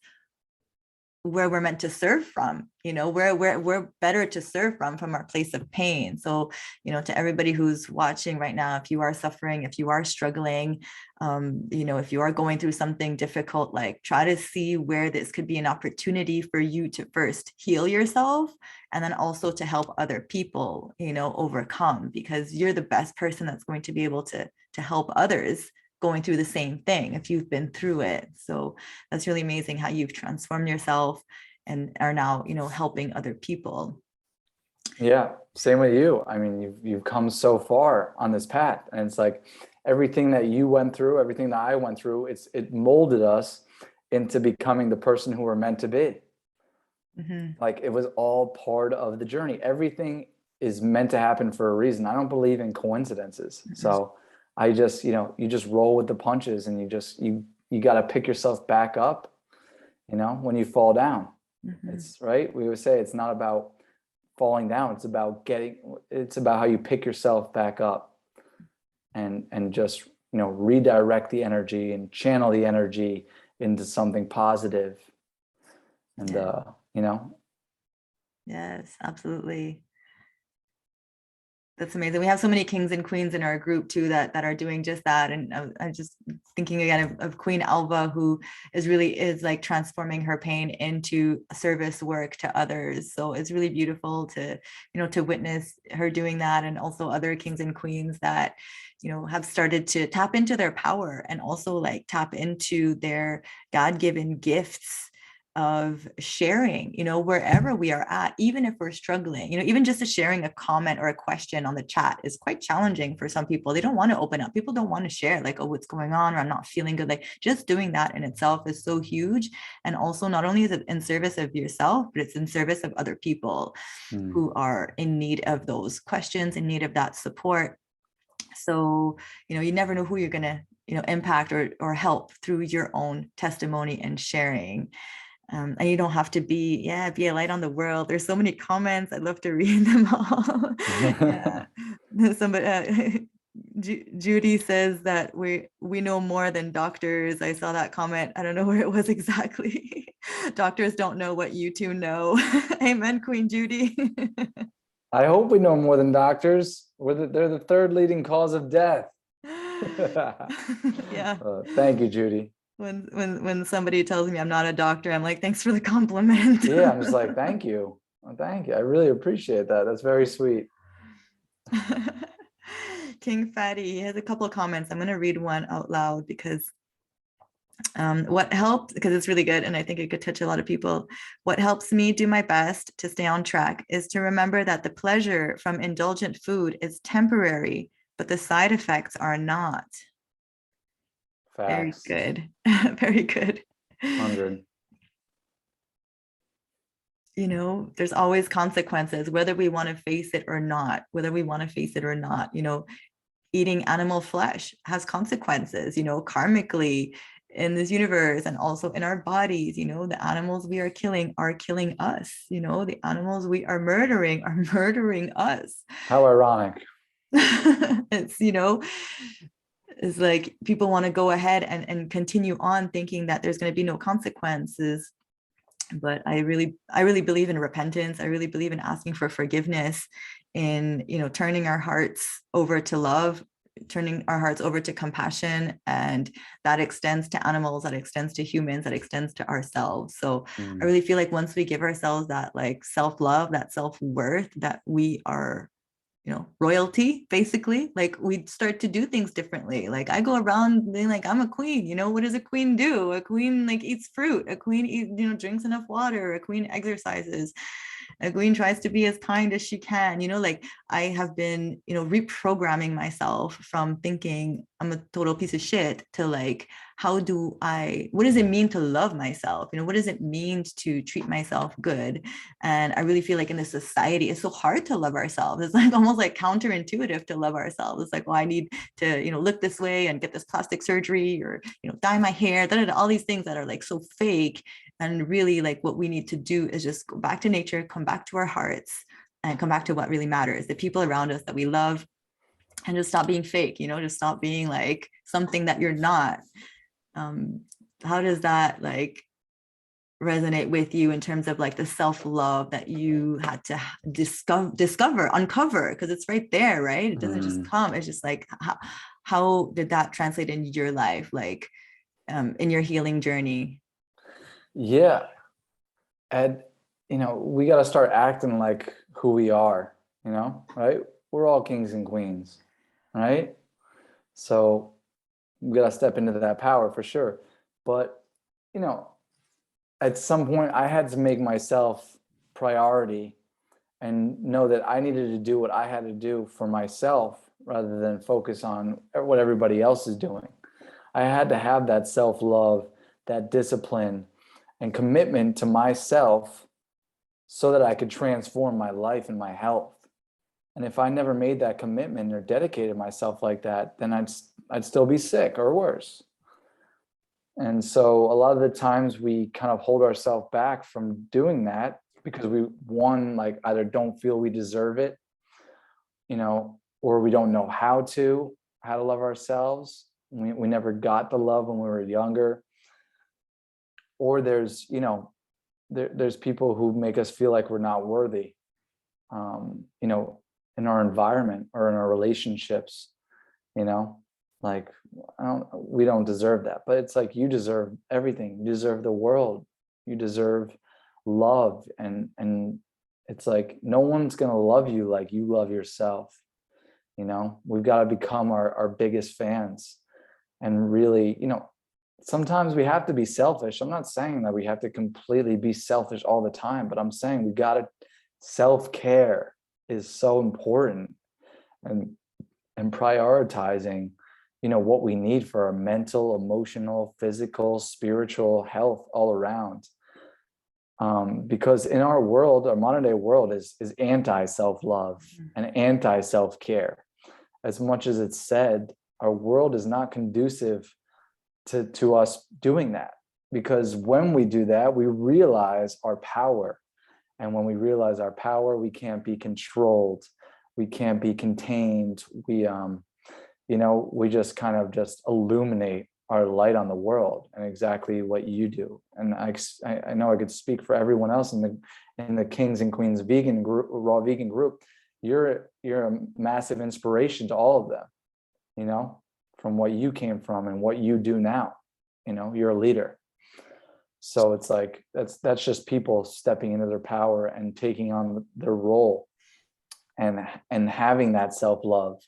where we're meant to serve from, where we're better to serve from our place of pain. So, to everybody who's watching right now, if you are suffering, if you are struggling, if you are going through something difficult, like, try to see where this could be an opportunity for you to first heal yourself, and then also to help other people, overcome, because you're the best person that's going to be able to help others going through the same thing if you've been through it. So that's really amazing how you've transformed yourself and are now, helping other people. Yeah, same with you. I mean, you've come so far on this path, and it's like everything that you went through, everything that I went through, it molded us into becoming the person who we're meant to be. Like, it was all part of the journey. Everything is meant to happen for a reason. I don't believe in coincidences. So I just, you just roll with the punches, and you got to pick yourself back up, when you fall down. It's right. We would say it's not about falling down. It's about how you pick yourself back up and just, redirect the energy and channel the energy into something positive. And, Yes, absolutely. That's amazing. We have so many kings and queens in our group too that are doing just that. And I'm just thinking again of Queen Alva, who is like transforming her pain into service work to others. So it's really beautiful to, to witness her doing that, and also other kings and queens that, have started to tap into their power and also like tap into their God-given gifts of sharing, wherever we are at, even if we're struggling, even just sharing a comment or a question on the chat is quite challenging for some people. They don't want to open up. People don't want to share like, oh, what's going on, or I'm not feeling good. Like, just doing that in itself is so huge. And also, not only is it in service of yourself, but it's in service of other people who are in need of those questions, in need of that support. So, you never know who you're going to, impact or help through your own testimony and sharing. And you don't have to be a light on the world. There's so many comments. I'd love to read them all. Yeah. Somebody, Judy says that we know more than doctors. I saw that comment. I don't know where it was exactly. Doctors don't know what you two know. Amen, Queen Judy. I hope we know more than doctors. They're the third leading cause of death. Yeah. Thank you, Judy. When somebody tells me I'm not a doctor, I'm like, thanks for the compliment. Yeah, I'm just like, thank you. Thank you. I really appreciate that. That's very sweet. King Fatty has a couple of comments. I'm going to read one out loud because what helps, because it's really good and I think it could touch a lot of people. What helps me do my best to stay on track is to remember that the pleasure from indulgent food is temporary, but the side effects are not. Facts. Very good. Very good. 100. There's always consequences, whether we want to face it or not, eating animal flesh has consequences, karmically in this universe and also in our bodies. The animals we are killing us. The animals we are murdering us. How ironic. It's, it's like people want to go ahead and continue on thinking that there's going to be no consequences. But I really believe in repentance. I really believe in asking for forgiveness, in, turning our hearts over to love, turning our hearts over to compassion. And that extends to animals, that extends to humans, that extends to ourselves. So I really feel like once we give ourselves that like self-love, that self-worth, that we are, royalty, basically, like we start to do things differently. Like I go around being like, I'm a queen. What does a queen do? A queen like eats fruit. A queen drinks enough water. A queen exercises. A queen tries to be as kind as she can. Like I have been, reprogramming myself from thinking I'm a total piece of shit to like, what does it mean to love myself? What does it mean to treat myself good? And I really feel like in this society, it's so hard to love ourselves. It's like almost like counterintuitive to love ourselves. It's like, well, I need to, look this way and get this plastic surgery or, dye my hair, all these things that are like so fake. And really like what we need to do is just go back to nature, come back to our hearts, and come back to what really matters, the people around us that we love, and just stop being fake, just stop being like something that you're not. How does that like resonate with you in terms of like the self-love that you had to uncover, because it's right there, right? It doesn't just come. It's just like, how did that translate into your life, like in your healing journey? Yeah. And, we got to start acting like who we are, right? We're all kings and queens, right? So we got to step into that power for sure. But, at some point I had to make myself priority and know that I needed to do what I had to do for myself rather than focus on what everybody else is doing. I had to have that self-love, that discipline and commitment to myself so that I could transform my life and my health. And if I never made that commitment or dedicated myself like that, then I'd still be sick or worse. And so a lot of the times we kind of hold ourselves back from doing that because we, like either don't feel we deserve it, or we don't know how to love ourselves. We never got the love when we were younger. Or there's, there's people who make us feel like we're not worthy, in our environment or in our relationships, like we don't deserve that. But it's like, you deserve everything. You deserve the world. You deserve love. And it's like, no one's going to love you like you love yourself. We've got to become our biggest fans. And really, sometimes we have to be selfish. I'm not saying that we have to completely be selfish all the time, but I'm saying we got to, self-care is so important, and prioritizing, what we need for our mental, emotional, physical, spiritual health all around. Because in our world, our modern day world is anti-self-love and anti-self-care. As much as it's said, our world is not conducive to us doing that, because when we do that, we realize our power. And when we realize our power, we can't be controlled. We can't be contained. We just kind of just illuminate our light on the world, and exactly what you do. And I know I could speak for everyone else in the Kings and Queens vegan group, raw vegan group. You're a massive inspiration to all of them, from what you came from and what you do now. You're a leader. So it's like, that's just people stepping into their power and taking on their role, and having that self-love,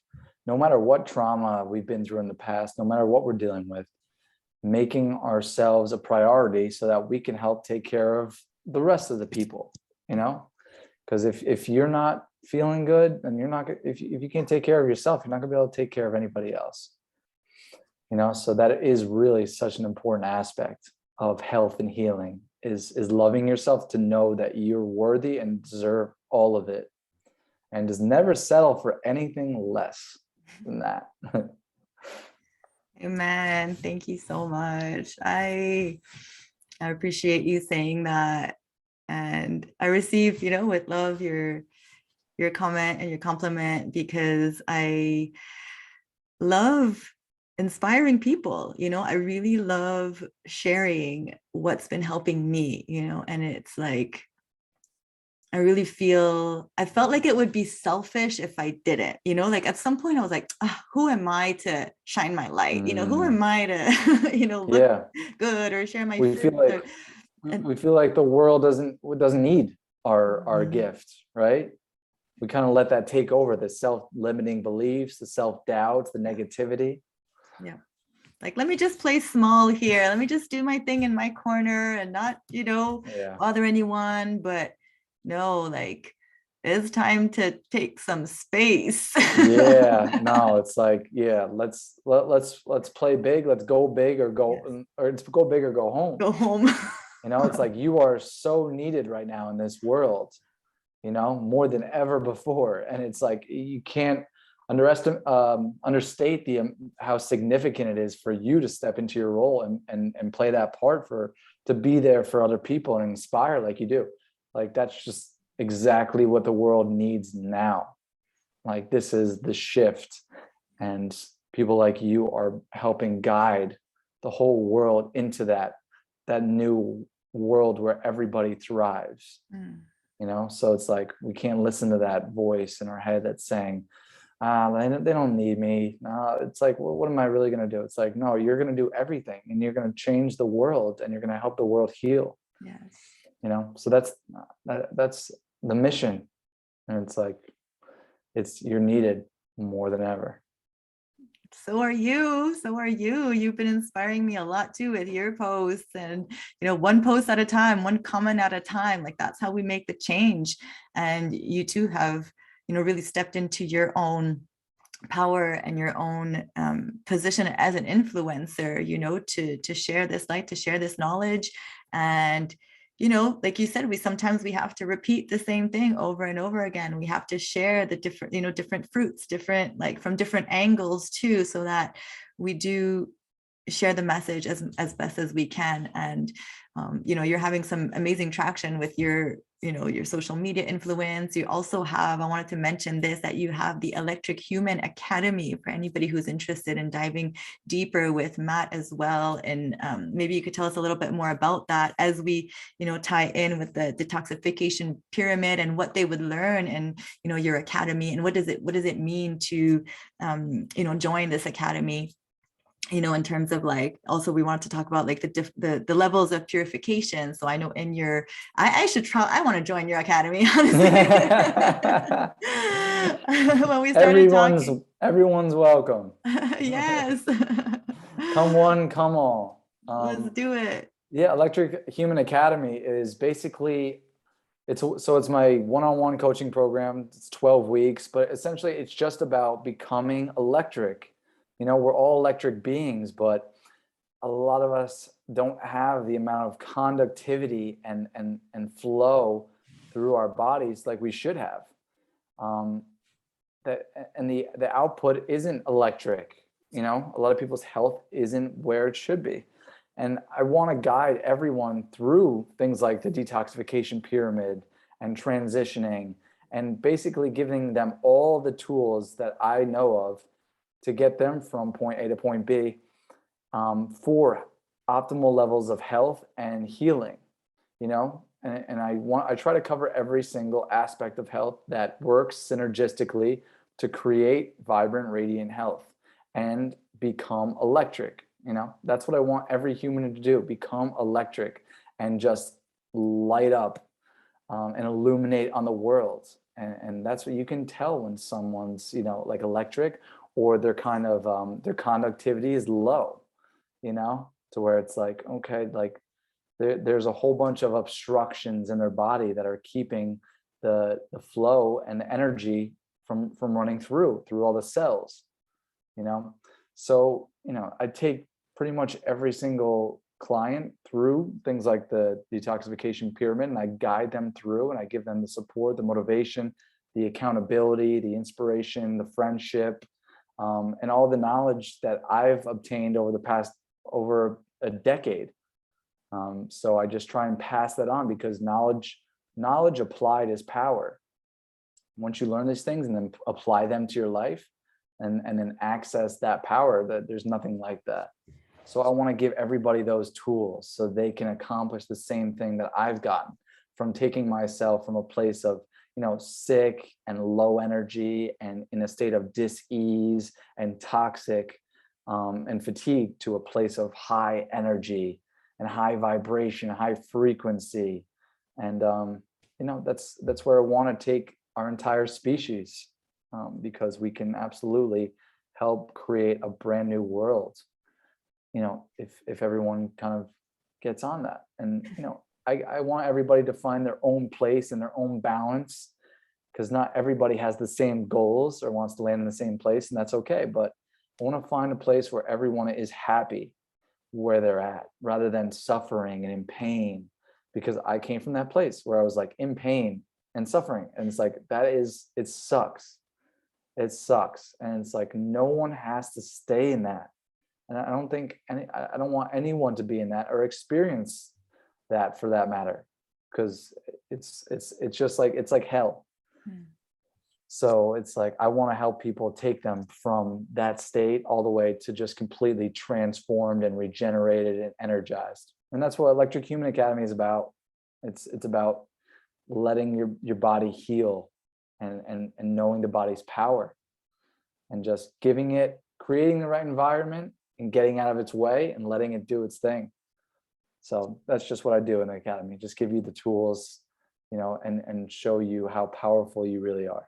no matter what trauma we've been through in the past, no matter what we're dealing with, making ourselves a priority so that we can help take care of the rest of the people, because if you're not feeling good, then if you can't take care of yourself, you're not gonna be able to take care of anybody else. So that is really such an important aspect of health and healing, is loving yourself, to know that you're worthy and deserve all of it, and just never settle for anything less than that. Amen. Thank you so much. I appreciate you saying that. And I receive, with love, your comment and your compliment, because I love inspiring people. I really love sharing what's been helping me, and it's like, I felt like it would be selfish if I didn't, like at some point I was like, who am I to shine my light? Who am I to, look good or share my we feel like the world doesn't need our gift, right? We kind of let that take over, the self-limiting beliefs, the self-doubts, the negativity. Yeah. Like, let me just play small here. Let me just do my thing in my corner and not, bother anyone. But no, like, it's time to take some space. No, it's like, let's play big. Let's go big or it's go big or go home. Go home. It's like, you are so needed right now in this world, more than ever before. And it's like, you can't understate how significant it is for you to step into your role and play that part, to be there for other people and inspire like you do. Like, that's just exactly what the world needs now. Like, this is the shift, and people like you are helping guide the whole world into that new world where everybody thrives. So it's like, we can't listen to that voice in our head that's saying, they don't need me. No, it's like, well, what am I really going to do? It's like, no, you're going to do everything, and you're going to change the world, and you're going to help the world heal. Yes. So that's the mission. And it's like, you're needed more than ever. So are you. So are you. You've been inspiring me a lot too with your posts, and one post at a time, one comment at a time. Like, that's how we make the change. And you too have really stepped into your own power and your own position as an influencer, to share this light, to share this knowledge. And like you said, we have to repeat the same thing over and over again. We have to share the different fruits, different, like, from different angles too, so that we do share the message as best as we can. And you're having some amazing traction with your social media influence. You also have, I wanted to mention this, that you have the Electric Human Academy for anybody who's interested in diving deeper with Matt as well. And maybe you could tell us a little bit more about that as we tie in with the detoxification pyramid and what they would learn in your academy, and what does it mean to join this academy, in terms of, like, also we want to talk about, like, the levels of purification. So I know in your, I should try, I want to join your academy, honestly. When we started talking. Everyone's welcome. Yes. Come one, come all. Let's do it. Yeah, Electric Human Academy is basically, it's my one-on-one coaching program. It's 12 weeks, but essentially it's just about becoming electric. We're all electric beings, but a lot of us don't have the amount of conductivity and flow through our bodies like we should have. The output isn't electric. A lot of people's health isn't where it should be. And I want to guide everyone through things like the detoxification pyramid and transitioning, and basically giving them all the tools that I know of to get them from point A to point B, for optimal levels of health and healing. And I try to cover every single aspect of health that works synergistically to create vibrant, radiant health and become electric. That's what I want every human to do: become electric and just light up and illuminate on the world. And that's what you can tell when someone's like electric, or their kind of their conductivity is low, to where it's like, okay, like there's a whole bunch of obstructions in their body that are keeping the flow and the energy from running through all the cells. So I take pretty much every single client through things like the detoxification pyramid, and I guide them through, and I give them the support, the motivation, the accountability, the inspiration, the friendship, and all the knowledge that I've obtained over a decade. So I just try and pass that on, because knowledge applied is power. Once you learn these things and then apply them to your life, and then access that power, that there's nothing like that. So I want to give everybody those tools so they can accomplish the same thing that I've gotten from taking myself from a place of sick and low energy and in a state of dis-ease and toxic and fatigue, to a place of high energy and high vibration, high frequency. And that's where I want to take our entire species, because we can absolutely help create a brand new world, if everyone kind of gets on that. And I want everybody to find their own place and their own balance, because not everybody has the same goals or wants to land in the same place, and that's okay. But I want to find a place where everyone is happy where they're at, rather than suffering and in pain, because I came from that place where I was like in pain and suffering, and it's like, it sucks. And it's like, no one has to stay in that. And I don't want anyone to be in that or experience that, for that matter, because it's just like, it's like hell. Hmm. So it's like, I want to help people take them from that state all the way to just completely transformed and regenerated and energized. And that's what Electric Human Academy is about. It's about letting your body heal and knowing the body's power, and just giving it, creating the right environment and getting out of its way and letting it do its thing. So that's just what I do in the academy. Just give you the tools, and show you how powerful you really are.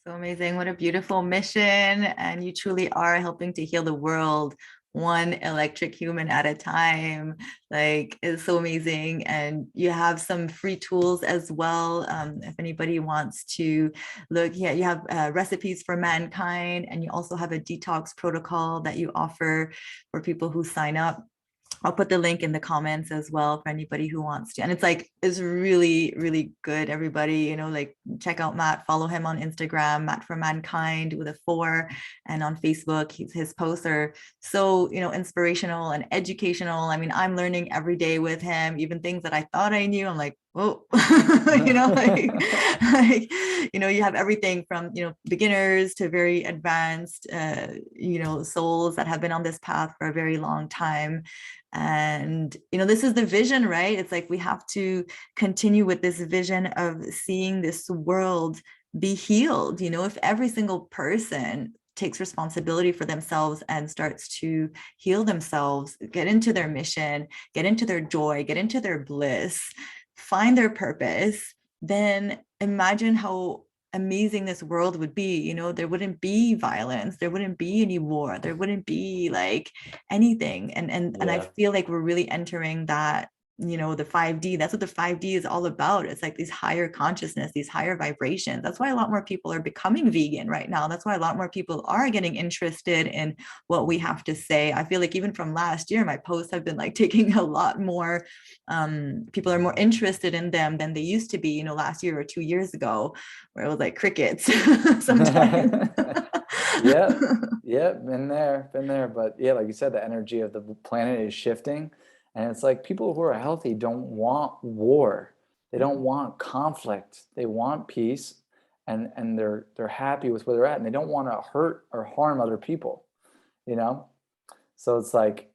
So amazing. What a beautiful mission. And you truly are helping to heal the world one electric human at a time. Like, it's so amazing. And you have some free tools as well. If anybody wants to look, yeah, you have recipes for mankind, and you also have a detox protocol that you offer for people who sign up. I'll put the link in the comments as well for anybody who wants to. And it's really, really good, everybody. Like, check out Matt, follow him on Instagram, Matt4Mankind with a 4, and on Facebook. His posts are so, inspirational and educational. I mean, I'm learning every day with him, even things that I thought I knew. I'm like, oh, you have everything from, beginners to very advanced, souls that have been on this path for a very long time. And, this is the vision, right? It's like we have to continue with this vision of seeing this world be healed. If every single person takes responsibility for themselves and starts to heal themselves, get into their mission, get into their joy, get into their bliss, find their purpose, then imagine how amazing this world would be. There wouldn't be violence, there wouldn't be any war, there wouldn't be like anything. And I feel like we're really entering that, the 5D. That's what the 5D is all about. It's like these higher consciousness, these higher vibrations. That's why a lot more people are becoming vegan right now. That's why a lot more people are getting interested in what we have to say. I feel like even from last year, my posts have been like taking a lot more, people are more interested in them than they used to be, last year or 2 years ago, where it was like crickets sometimes. Yeah, been there. But yeah, like you said, the energy of the planet is shifting. And it's like, people who are healthy don't want war. They don't want conflict. They want peace, and they're happy with where they're at, and they don't want to hurt or harm other people, So it's like,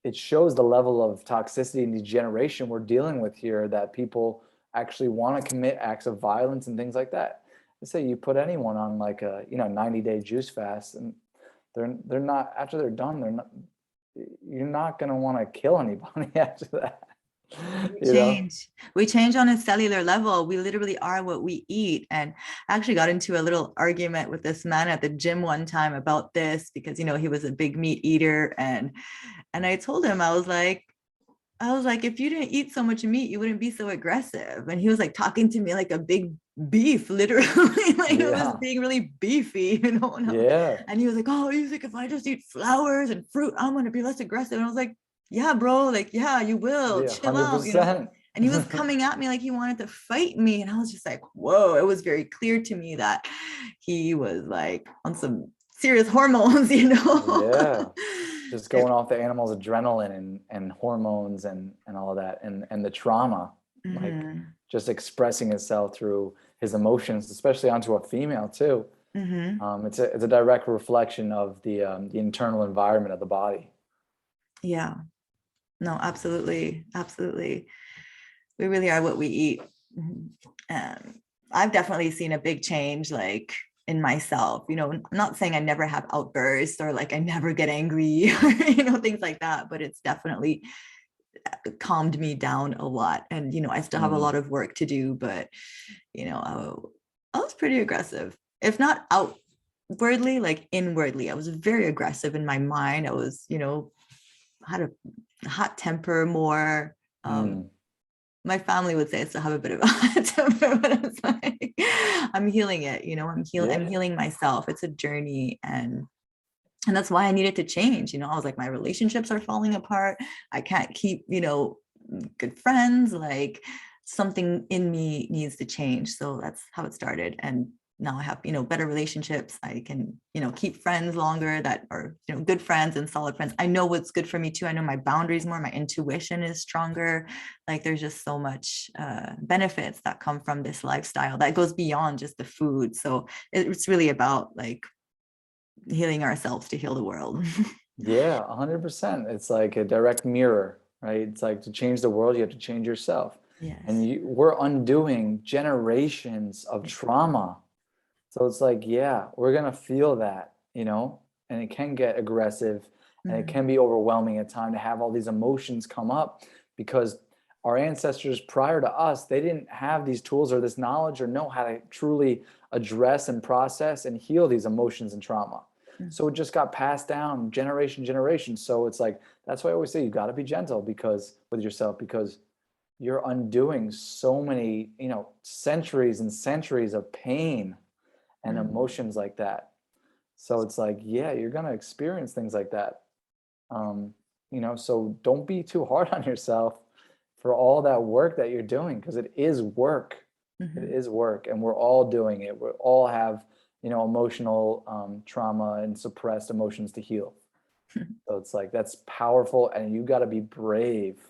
it shows the level of toxicity and degeneration we're dealing with here, that people actually want to commit acts of violence and things like that. Let's say you put anyone on like a 90-day juice fast, and they're not, after they're done, you're not going to want to kill anybody after that. We change on a cellular level. We literally are what we eat. And I actually got into a little argument with this man at the gym one time about this, because he was a big meat eater, and I told him, I was like, if you didn't eat so much meat, you wouldn't be so aggressive. And he was like talking to me like a big beef, literally. Like, it was being really beefy, And he was like, oh, he's like, if I just eat flowers and fruit, I'm going to be less aggressive. And I was like, yeah, bro, like, yeah, you will. Yeah, chill 100%. Out, And he was coming at me like he wanted to fight me. And I was just like, whoa, it was very clear to me that he was like on some serious hormones, Yeah. Just going off the animal's adrenaline and hormones and all of that, and the trauma, like just expressing itself through his emotions, especially onto a female too. It's a direct reflection of the internal environment of the body. Yeah, no, absolutely. We really are what we eat. I've definitely seen a big change, like, in myself. I'm not saying I never have outbursts or like I never get angry or things like that, but it's definitely calmed me down a lot. And I still have a lot of work to do, but I was pretty aggressive, if not outwardly, like inwardly. I was very aggressive in my mind. I was had a hot temper more. My family would say I still have a bit of a hot temper, but it's like, I'm healing it, I'm healing myself. It's a journey. And that's why I needed to change. I was like, my relationships are falling apart. I can't keep, good friends. Like, something in me needs to change. So that's how it started. And now I have, better relationships. I can, keep friends longer that are, good friends and solid friends. I know what's good for me too. I know my boundaries more, my intuition is stronger. Like there's just so much benefits that come from this lifestyle that goes beyond just the food. So it's really about like healing ourselves to heal the world. Yeah, 100%. It's like a direct mirror, right? It's like to change the world, you have to change yourself. Yes. And we're undoing generations of trauma. So it's like, yeah, we're going to feel that, and it can get aggressive and it can be overwhelming at times to have all these emotions come up because our ancestors prior to us, they didn't have these tools or this knowledge or know how to truly address and process and heal these emotions and trauma. So it just got passed down generation. So it's like, that's why I always say you got to be gentle with yourself, because you're undoing so many, centuries and centuries of pain and emotions like that. So it's like, yeah, you're going to experience things like that. So don't be too hard on yourself for all that work that you're doing, because it is work. It is work, and we're all doing it. We all have, emotional trauma and suppressed emotions to heal. So it's like, that's powerful, and you got to be brave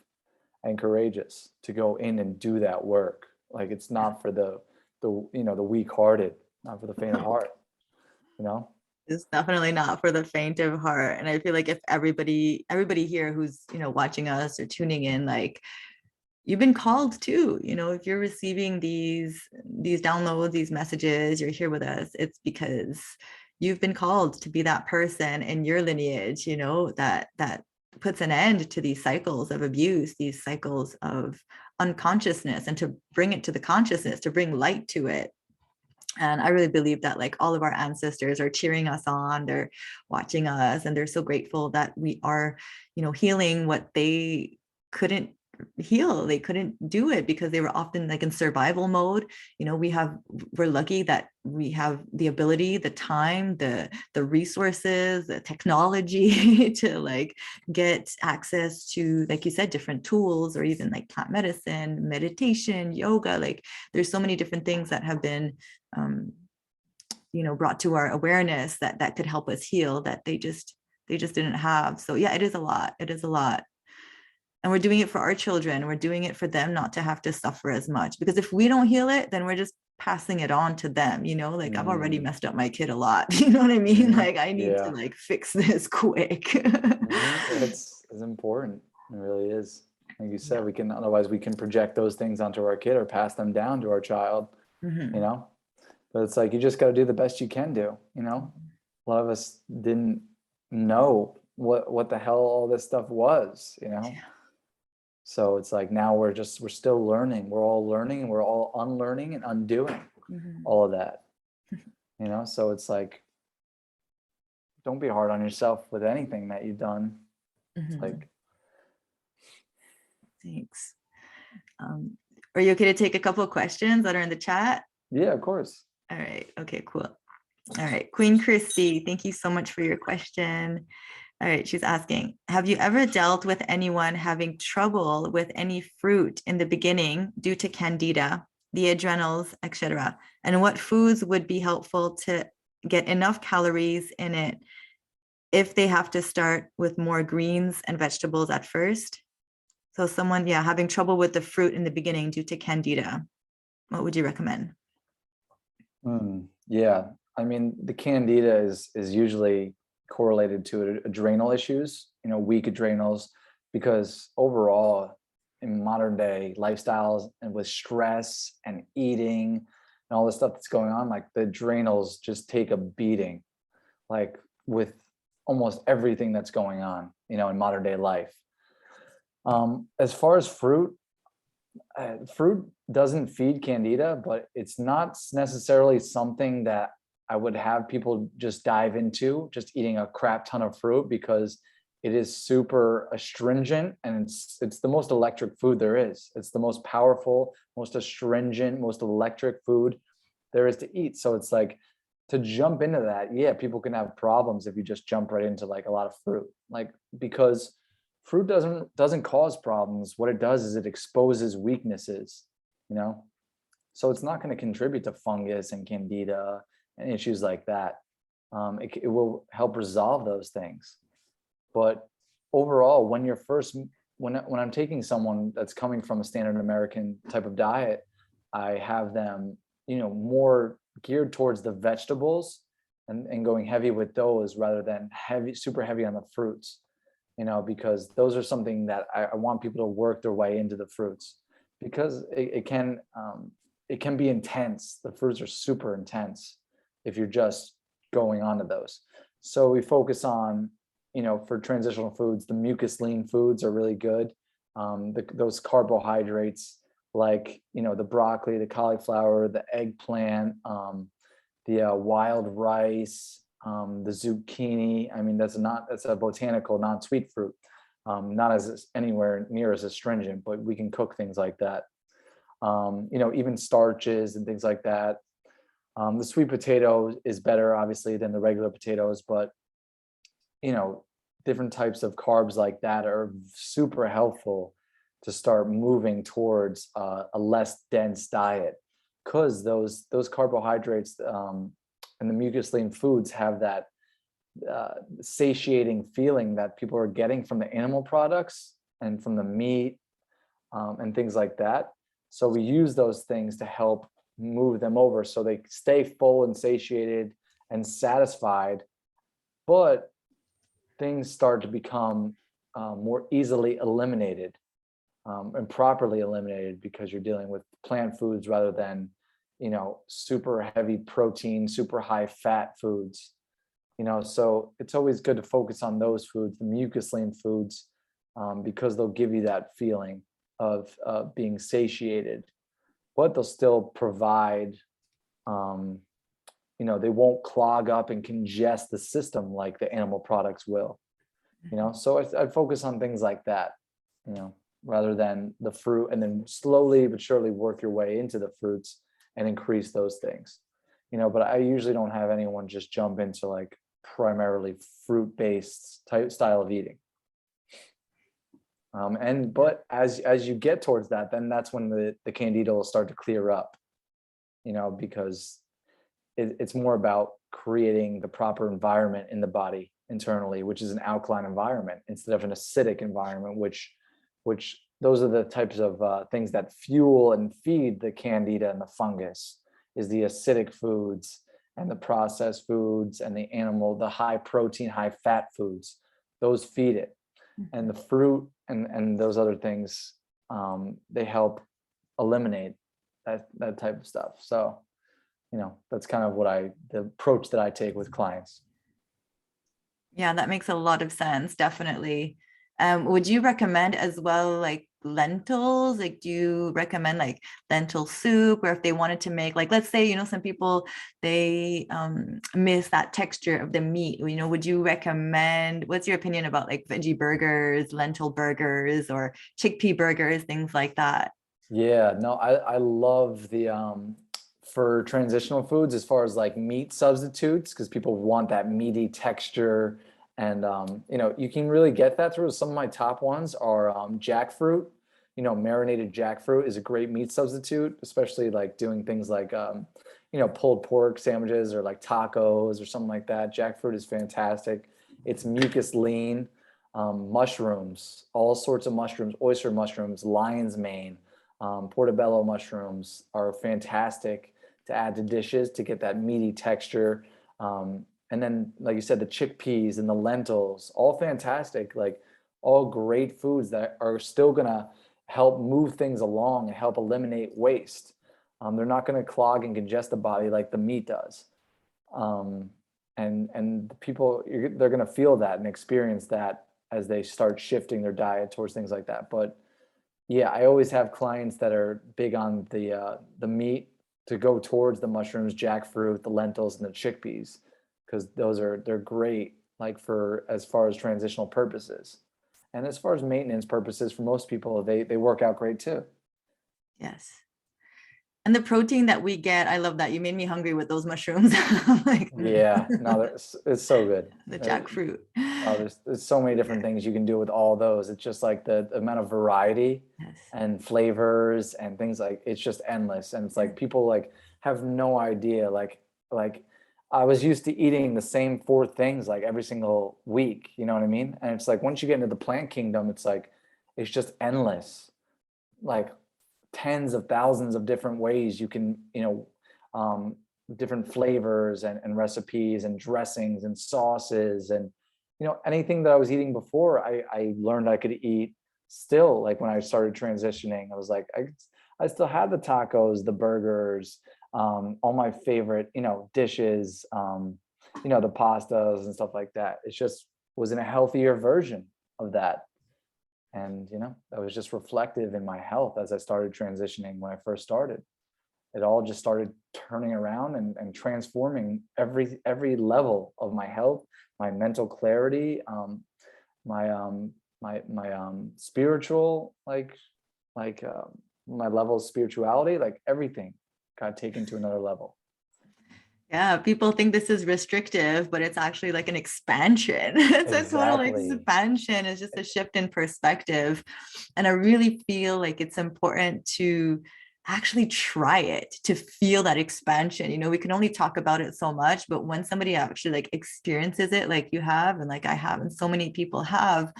and courageous to go in and do that work. Like it's not for the weak-hearted, not for the faint of heart, It's definitely not for the faint of heart. And I feel like if everybody here who's, watching us or tuning in, like you've been called too, if you're receiving these downloads, these messages, you're here with us, it's because you've been called to be that person in your lineage, that puts an end to these cycles of abuse, these cycles of unconsciousness, and to bring it to the consciousness, to bring light to it. And I really believe that like all of our ancestors are cheering us on, they're watching us, and they're so grateful that we are, healing what they couldn't heal. They couldn't do it because they were often like in survival mode. We're lucky that we have the ability, the time, the resources, the technology to like get access to, like you said, different tools, or even like plant medicine, meditation, yoga. Like there's so many different things that have been brought to our awareness that could help us heal, that they just didn't have. So yeah, it is a lot. And we're doing it for our children. We're doing it for them not to have to suffer as much, because if we don't heal it, then we're just passing it on to them, like I've already messed up my kid a lot. You know what I mean? Like I need to like fix this quick. It's important. It really is. Like you said, otherwise we can project those things onto our kid or pass them down to our child, but it's like, you just got to do the best you can do. A lot of us didn't know what the hell all this stuff was, So it's like, now we're still learning. We're all learning, and we're all unlearning and undoing all of that, So it's like, don't be hard on yourself with anything that you've done. It's like, thanks. Are you okay to take a couple of questions that are in the chat? Yeah, of course. All right. Okay, cool. All right. Queen Christy, thank you so much for your question. All right. She's asking, have you ever dealt with anyone having trouble with any fruit in the beginning due to candida, the adrenals, etc.? And what foods would be helpful to get enough calories in it if they have to start with more greens and vegetables at first? So someone, having trouble with the fruit in the beginning due to candida, what would you recommend? Yeah, I mean, the candida is usually correlated to adrenal issues, weak adrenals, because overall in modern day lifestyles and with stress and eating and all the stuff that's going on, like the adrenals just take a beating, like with almost everything that's going on, in modern day life. As far as fruit doesn't feed candida, but it's not necessarily something that I would have people just dive into, just eating a crap ton of fruit, because it is super astringent, and it's the most electric food there is. It's the most powerful, most astringent, most electric food there is to eat. So it's like, to jump into that, people can have problems if you just jump right into like a lot of fruit, like, because fruit doesn't cause problems. What it does is it exposes weaknesses, So it's not going to contribute to fungus and candida and issues like that. It will help resolve those things. But overall, when I'm taking someone that's coming from a standard American type of diet, I have them, more geared towards the vegetables and going heavy with those rather than super heavy on the fruits, because those are something that I want people to work their way into the fruits, because it can be intense. The fruits are super intense if you're just going onto those. So we focus on, for transitional foods, the mucus lean foods are really good. Those carbohydrates like, the broccoli, the cauliflower, the eggplant, the wild rice, the zucchini. I mean, that's a botanical non-sweet fruit. Not as anywhere near as astringent, but we can cook things like that. Even starches and things like that. The sweet potato is better, obviously, than the regular potatoes, but different types of carbs like that are super helpful to start moving towards a less dense diet, because those carbohydrates and the mucus lean foods have that satiating feeling that people are getting from the animal products and from the meat and things like that. So we use those things to help move them over so they stay full and satiated and satisfied, but things start to become more easily eliminated and properly eliminated, because you're dealing with plant foods rather than, super heavy protein, super high fat foods. So it's always good to focus on those foods, the mucus lean foods, because they'll give you that feeling of being satiated, but they'll still provide, they won't clog up and congest the system like the animal products will, so I'd focus on things like that, rather than the fruit, and then slowly but surely work your way into the fruits and increase those things, but I usually don't have anyone just jump into like primarily fruit-based type style of eating. But as you get towards that, then that's when the candida will start to clear up, because it's more about creating the proper environment in the body internally, which is an alkaline environment instead of an acidic environment, which those are the types of things that fuel and feed the candida and the fungus, is the acidic foods and the processed foods and the high protein, high fat foods. Those feed it. And the fruit and those other things, they help eliminate that type of stuff. So, that's kind of the approach that I take with clients. Yeah, that makes a lot of sense. Definitely. Would you recommend as well, like lentils? Like, do you recommend like lentil soup, or if they wanted to make, like, let's say, some people, they miss that texture of the meat, would you recommend, what's your opinion about like veggie burgers, lentil burgers, or chickpea burgers, things like that? Yeah, no, I love the for transitional foods, as far as like meat substitutes, because people want that meaty texture. And you can really get that through. Some of my top ones are jackfruit. Marinated jackfruit is a great meat substitute, especially like doing things like pulled pork sandwiches or like tacos or something like that. Jackfruit is fantastic. It's mucus lean. Mushrooms, all sorts of mushrooms, oyster mushrooms, lion's mane, portobello mushrooms are fantastic to add to dishes to get that meaty texture. And then, like you said, the chickpeas and the lentils, all fantastic, like all great foods that are still going to help move things along and help eliminate waste. They're not going to clog and congest the body like the meat does. And the people, they're going to feel that and experience that as they start shifting their diet towards things like that. But yeah, I always have clients that are big on the meat to go towards the mushrooms, jackfruit, the lentils, and the chickpeas, because they're great, like for as far as transitional purposes, and as far as maintenance purposes for most people, they work out great too. Yes. And the protein that we get, I love that. You made me hungry with those mushrooms. Like, Yeah, no, it's so good. the jackfruit. Oh, there's so many different things you can do with all those. It's just like the amount of variety Yes. and flavors and things, like it's just endless. And it's like people like have no idea. Like I was used to eating the same 4 things like every single week, you know what I mean? And it's like once you get into the plant kingdom, it's like it's just endless. Like tens of thousands of different ways you can, different flavors and recipes and dressings and sauces and, anything that I was eating before, I learned I could eat still. Like when I started transitioning, I was like, I still had the tacos, the burgers, all my favorite, dishes, the pastas and stuff like that. It just was in a healthier version of that. And, that was just reflective in my health as I started transitioning when I first started. It all just started turning around and transforming every level of my health, my mental clarity, my spiritual, my level of spirituality, like everything got taken to another level. Yeah, people think this is restrictive, but it's actually like an expansion. It's a total Exactly. expansion. It's just a shift in perspective. And I really feel like it's important to actually try it, to feel that expansion. We can only talk about it so much, but when somebody actually like experiences it, like you have, and like I have, and so many people have,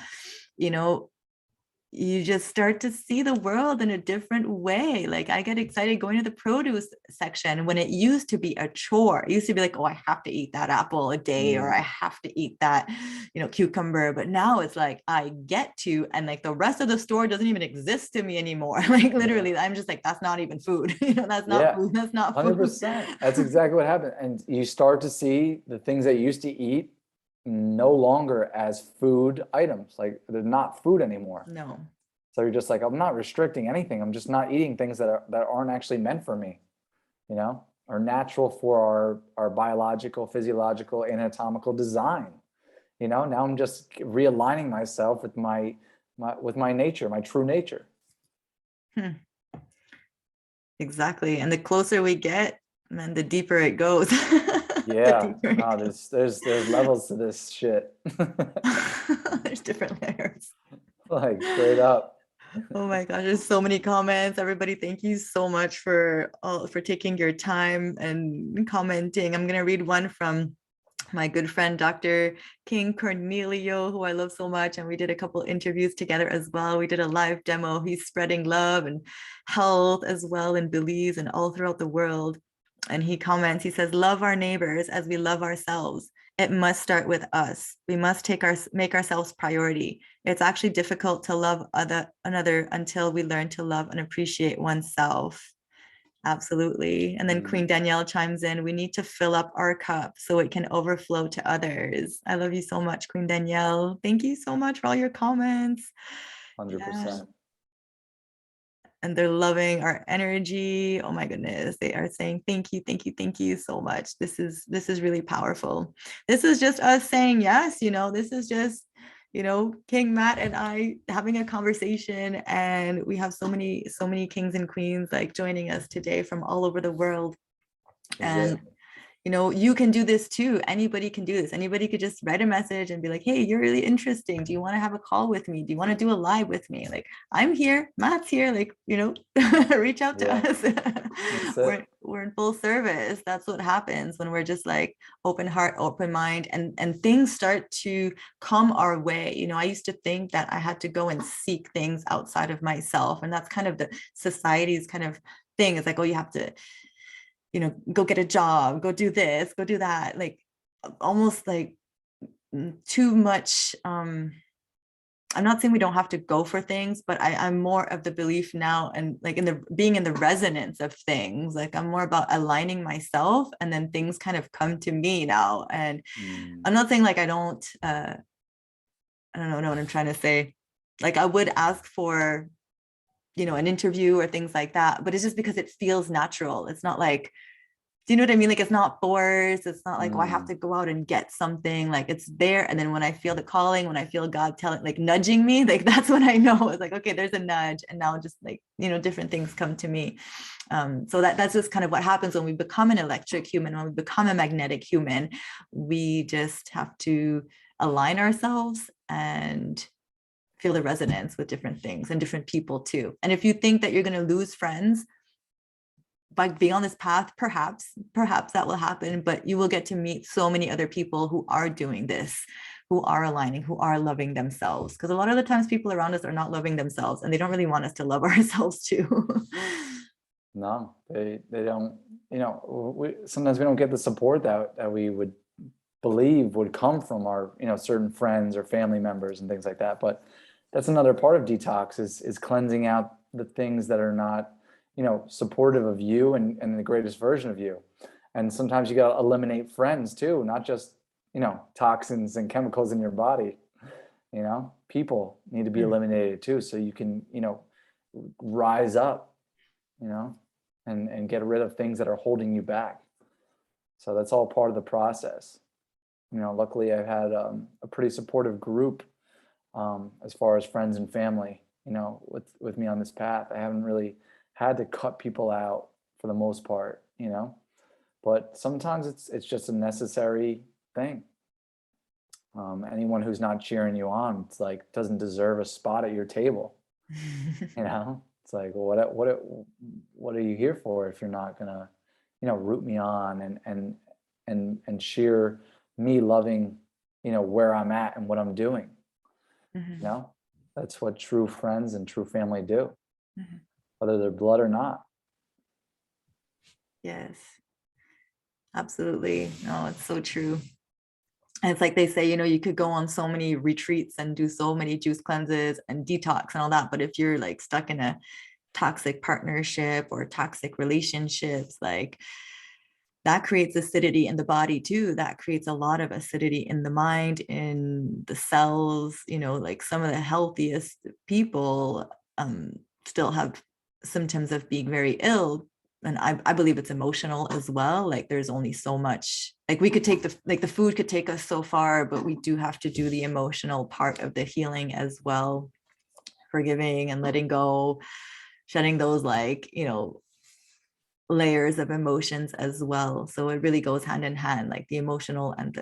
you just start to see the world in a different way. Like I get excited going to the produce section when it used to be a chore. It used to be like, oh, I have to eat that apple a day, or I have to eat that, cucumber. But now it's like I get to, and like the rest of the store doesn't even exist to me anymore. Like literally, I'm just like, that's not even food. That's not food. That's not food. 100%. That's exactly what happened. And you start to see the things that you used to eat no longer as food items. Like they're not food anymore. No. So you're just like, I'm not restricting anything. I'm just not eating things that aren't actually meant for me, or natural for our biological, physiological, anatomical design. Now I'm just realigning myself with my nature, my true nature. Exactly. And the closer we get, man, the deeper it goes. Yeah. There's levels to this shit. There's different layers. Like straight up. Oh my gosh, there's so many comments. Everybody, thank you so much for taking your time and commenting. I'm gonna read one from my good friend, Dr. King Cornelio, who I love so much. And we did a couple interviews together as well. We did a live demo. He's spreading love and health as well in Belize and all throughout the world. And he comments, he says, love our neighbors as we love ourselves. It must start with us. We must make ourselves priority. It's actually difficult to love another until we learn to love and appreciate oneself. Absolutely. And then Queen Danielle chimes in, we need to fill up our cup so it can overflow to others. I love you so much, Queen Danielle. Thank you so much for all your comments. 100%. Yeah. And they're loving our energy. Oh my goodness. They are saying, thank you so much. This is really powerful. This is just us saying yes, this is just, King Matt and I having a conversation, and we have so many kings and queens like joining us today from all over the world. And you can do this too. Anybody can do this. Anybody could just write a message and be like, hey, you're really interesting. Do you want to have a call with me? Do you want to do a live with me? Like, I'm here, Matt's here, like, reach out to us. We're in full service. That's what happens when we're just like open heart, open mind, and things start to come our way. I used to think that I had to go and seek things outside of myself. And that's kind of the society's kind of thing. It's like, oh, you have to go get a job, go do this, go do that, like almost like too much. I'm not saying we don't have to go for things, but I'm more of the belief now, and like being in the resonance of things. Like I'm more about aligning myself, and then things kind of come to me now. And I'm not saying like I don't know what I'm trying to say. Like I would ask for, an interview or things like that, but it's just because it feels natural. It's not like Do you know what I mean? Like, it's not forced. It's not like, oh, I have Mm. to go out and get something. Like, it's there. And then when I feel the calling, when I feel God telling, like nudging me, like that's when I know it's like, okay, there's a nudge. And now just like, different things come to me. So that's just kind of what happens when we become an electric human, when we become a magnetic human. We just have to align ourselves and feel the resonance with different things and different people too. And if you think that you're going to lose friends by being on this path, perhaps that will happen, but you will get to meet so many other people who are doing this, who are aligning, who are loving themselves. Because a lot of the times people around us are not loving themselves, and they don't really want us to love ourselves too. No, they don't, sometimes we don't get the support that we would believe would come from our, certain friends or family members and things like that. But that's another part of detox is cleansing out the things that are not, supportive of you and the greatest version of you. And sometimes you got to eliminate friends too, not just, toxins and chemicals in your body. People need to be eliminated too, so you can, rise up, and get rid of things that are holding you back. So that's all part of the process. Luckily I've had a pretty supportive group as far as friends and family, with me on this path. I haven't really had to cut people out for the most part, but sometimes it's just a necessary thing. Anyone who's not cheering you on, it's like, doesn't deserve a spot at your table. It's like, well, what are you here for if you're not gonna, root me on and cheer me loving, where I'm at and what I'm doing. That's what true friends and true family do, whether they're blood or not. Yes, absolutely. No, it's so true. And it's like they say, you could go on so many retreats and do so many juice cleanses and detox and all that, but if you're like stuck in a toxic partnership or toxic relationships, like that creates acidity in the body too. That creates a lot of acidity in the mind, in the cells. Like some of the healthiest people still have symptoms of being very ill. And I believe it's emotional as well. Like there's only so much, like we could take the food could take us so far, but we do have to do the emotional part of the healing as well. Forgiving and letting go, shedding those layers of emotions as well. So it really goes hand in hand, like the emotional and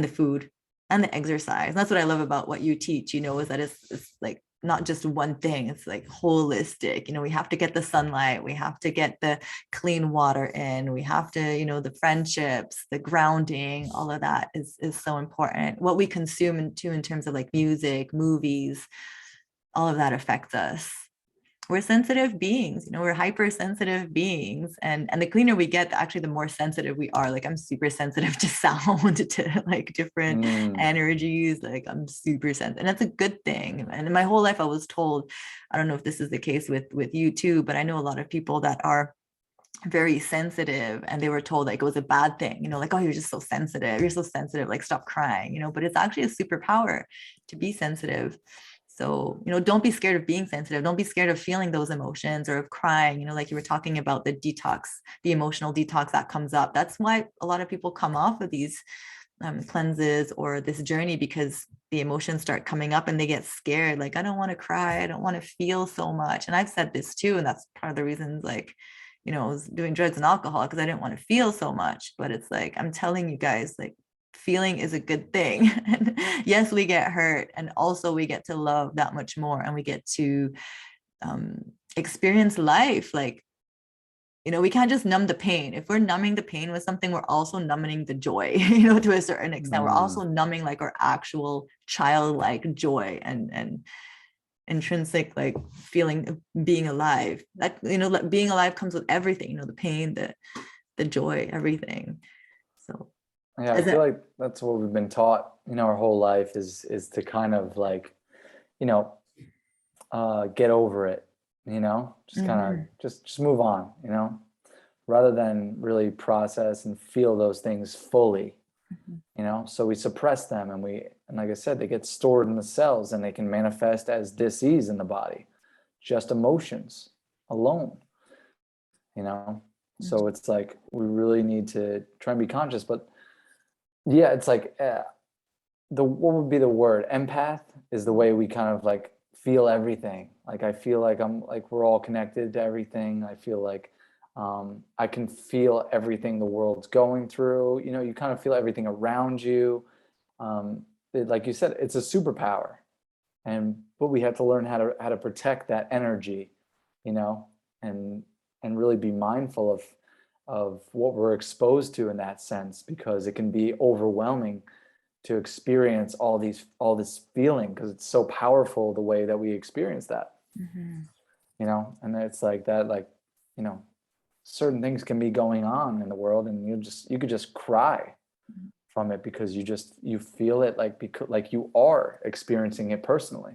the food and the exercise. And that's what I love about what you teach, is that it's like not just one thing, it's like holistic. We have to get the sunlight, we have to get the clean water in, we have to, the friendships, the grounding, all of that is so important. What we consume in terms of like music, movies, all of that affects us. We're sensitive beings, we're hypersensitive beings, and the cleaner we get, actually the more sensitive we are. Like I'm super sensitive to sound, to like different energies. Like I'm super sensitive, and that's a good thing. And in my whole life I was told, I don't know if this is the case with you too, but I know a lot of people that are very sensitive, and they were told like it was a bad thing, like, oh, you're just so sensitive, like stop crying, but it's actually a superpower to be sensitive. So, don't be scared of being sensitive. Don't be scared of feeling those emotions or of crying, like you were talking about the detox, the emotional detox that comes up. That's why a lot of people come off of these cleanses or this journey, because the emotions start coming up and they get scared. Like, I don't want to cry. I don't want to feel so much. And I've said this too. And that's part of the reasons, like, I was doing drugs and alcohol because I didn't want to feel so much. But it's like, I'm telling you guys, like, feeling is a good thing. And yes, we get hurt, and also we get to love that much more, and we get to experience life. Like, we can't just numb the pain. If we're numbing the pain with something, we're also numbing the joy, to a certain extent. We're also numbing like our actual childlike joy and intrinsic like feeling of being alive. That, being alive comes with everything, the pain, the joy, everything. So yeah, I feel like that's what we've been taught, our whole life is to kind of like, get over it, just kind of just move on, rather than really process and feel those things fully, so we suppress them, and like I said, they get stored in the cells, and they can manifest as dis-ease in the body, just emotions alone, So it's like we really need to try and be conscious. But yeah, it's like what would be the word? Empath is the way we kind of like feel everything. Like I feel like I'm like we're all connected to everything. I feel like I can feel everything the world's going through. You know, you kind of feel everything around you. Like you said, it's a superpower, but we have to learn how to protect that energy, you know, and really be mindful of what we're exposed to in that sense, because it can be overwhelming to experience all this feeling, because it's so powerful the way that we experience that. You know, and it's like that, like, you know, certain things can be going on in the world and you could just cry from it because you feel it, like, because like you are experiencing it personally.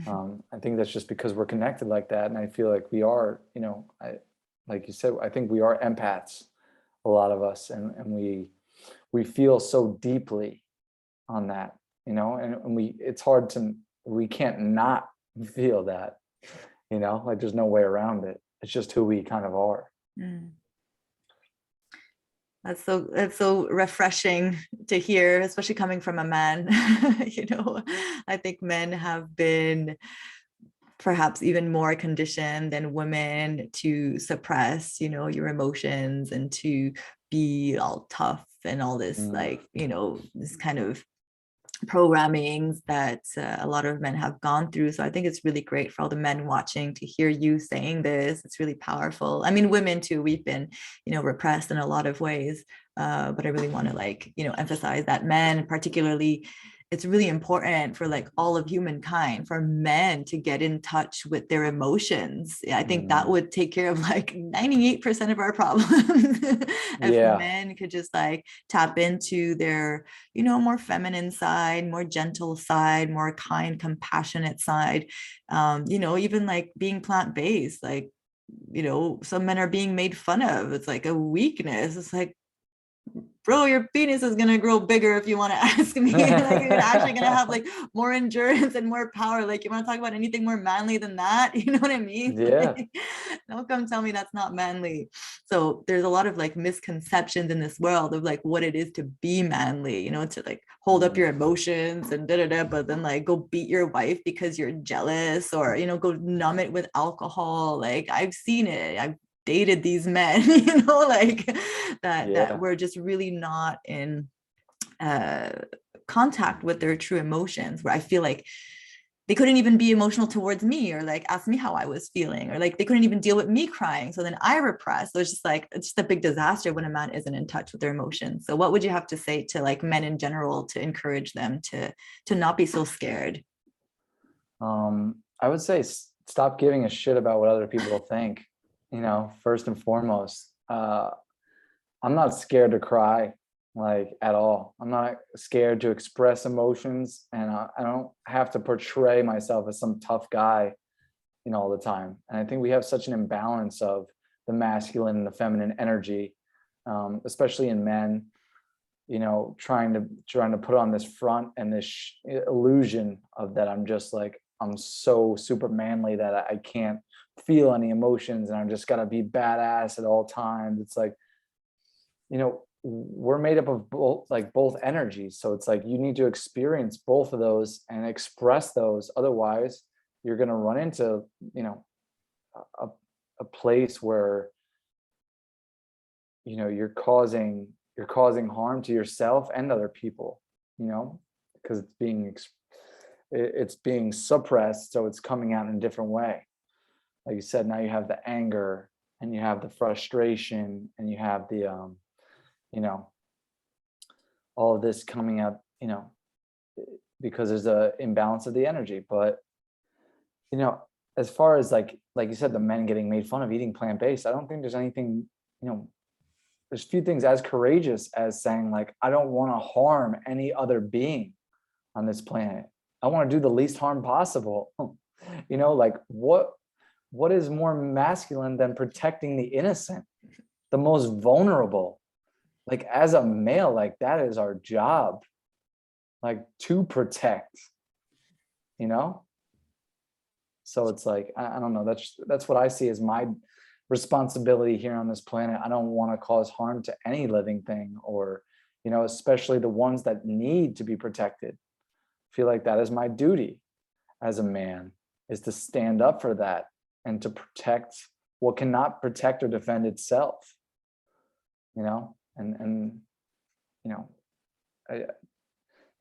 I think that's just because we're connected like that, and I feel like we are, you know, like you said, I think we are empaths, a lot of us, and we feel so deeply on that, you know, and we can't not feel that, you know, like there's no way around it. It's just who we kind of are. That's so refreshing to hear, especially coming from a man. You know, I think men have been perhaps even more conditioned than women to suppress, you know, your emotions and to be all tough and all this, like, you know, this kind of programmings that a lot of men have gone through. So I think it's really great for all the men watching to hear you saying this. It's really powerful. I mean, women too, we've been, you know, repressed in a lot of ways. But I really want to, like, you know, emphasize that men particularly, it's really important for like all of humankind, for men to get in touch with their emotions. I think that would take care of like 98% of our problems. If men could just like tap into their, you know, more feminine side, more gentle side, more kind, compassionate side. You know, even like being plant-based, like, you know, some men are being made fun of. It's like a weakness. It's like, bro, your penis is gonna grow bigger if you want to ask me. Like, you're actually gonna have like more endurance and more power. Like, you want to talk about anything more manly than that? You know what I mean? Yeah. Like, don't come tell me that's not manly. So there's a lot of like misconceptions in this world of like what it is to be manly, you know, to like hold up your emotions and but then like go beat your wife because you're jealous, or, you know, go numb it with alcohol. Like, I've seen it. I've dated these men, you know, like that were just really not in contact with their true emotions, where I feel like they couldn't even be emotional towards me or like ask me how I was feeling, or like they couldn't even deal with me crying. So then I repressed. So it's just like, it's just a big disaster when a man isn't in touch with their emotions. So what would you have to say to like men in general to encourage them to not be so scared? I would say stop giving a shit about what other people think, you know, first and foremost. I'm not scared to cry, like, at all. I'm not scared to express emotions, and I don't have to portray myself as some tough guy, you know, all the time. And I think we have such an imbalance of the masculine and the feminine energy, especially in men, you know, trying to put on this front and this illusion of that I'm just like, I'm so super manly that I can't feel any emotions and I'm just gotta be badass at all times. It's like, you know, we're made up of both energies. So it's like you need to experience both of those and express those. Otherwise, you're gonna run into, you know, a, a place where, you know, you're causing harm to yourself and other people, you know, because it's being suppressed, so it's coming out in a different way. Like you said, now you have the anger and you have the frustration and you have the you know, all of this coming out, you know, because there's a imbalance of the energy. But, you know, as far as like you said, the men getting made fun of eating plant-based, I don't think there's anything, you know, there's few things as courageous as saying like, I don't want to harm any other being on this planet. I want to do the least harm possible. You know, like what is more masculine than protecting the innocent, the most vulnerable? Like, as a male, like, that is our job, like, to protect, you know? So it's like, I don't know, that's what I see as responsibility here on this planet. I don't want to cause harm to any living thing, or, you know, especially the ones that need to be protected. I feel like that is my duty as a man, is to stand up for that and to protect what cannot protect or defend itself, you know, and you know,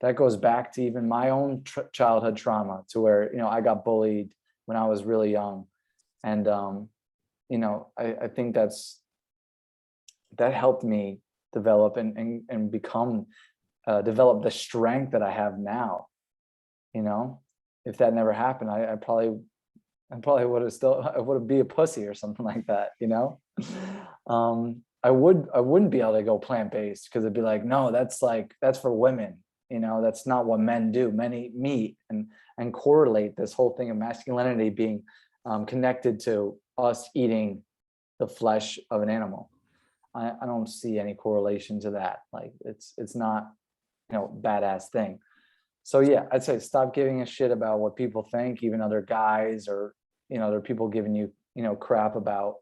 that goes back to even my own childhood trauma, to where, you know, I got bullied when I was really young. And, you know, I think that helped me develop and become, develop the strength that I have now. You know, if that never happened, I probably would have I would be a pussy or something like that, you know? I wouldn't be able to go plant-based, because it'd be like, no, that's for women, you know, that's not what men do. Men eat meat, and correlate this whole thing of masculinity being connected to us eating the flesh of an animal. I don't see any correlation to that. Like, it's not, you know, badass thing. So yeah, I'd say stop giving a shit about what people think, even other guys, or, you know, other people giving you, you know, crap about,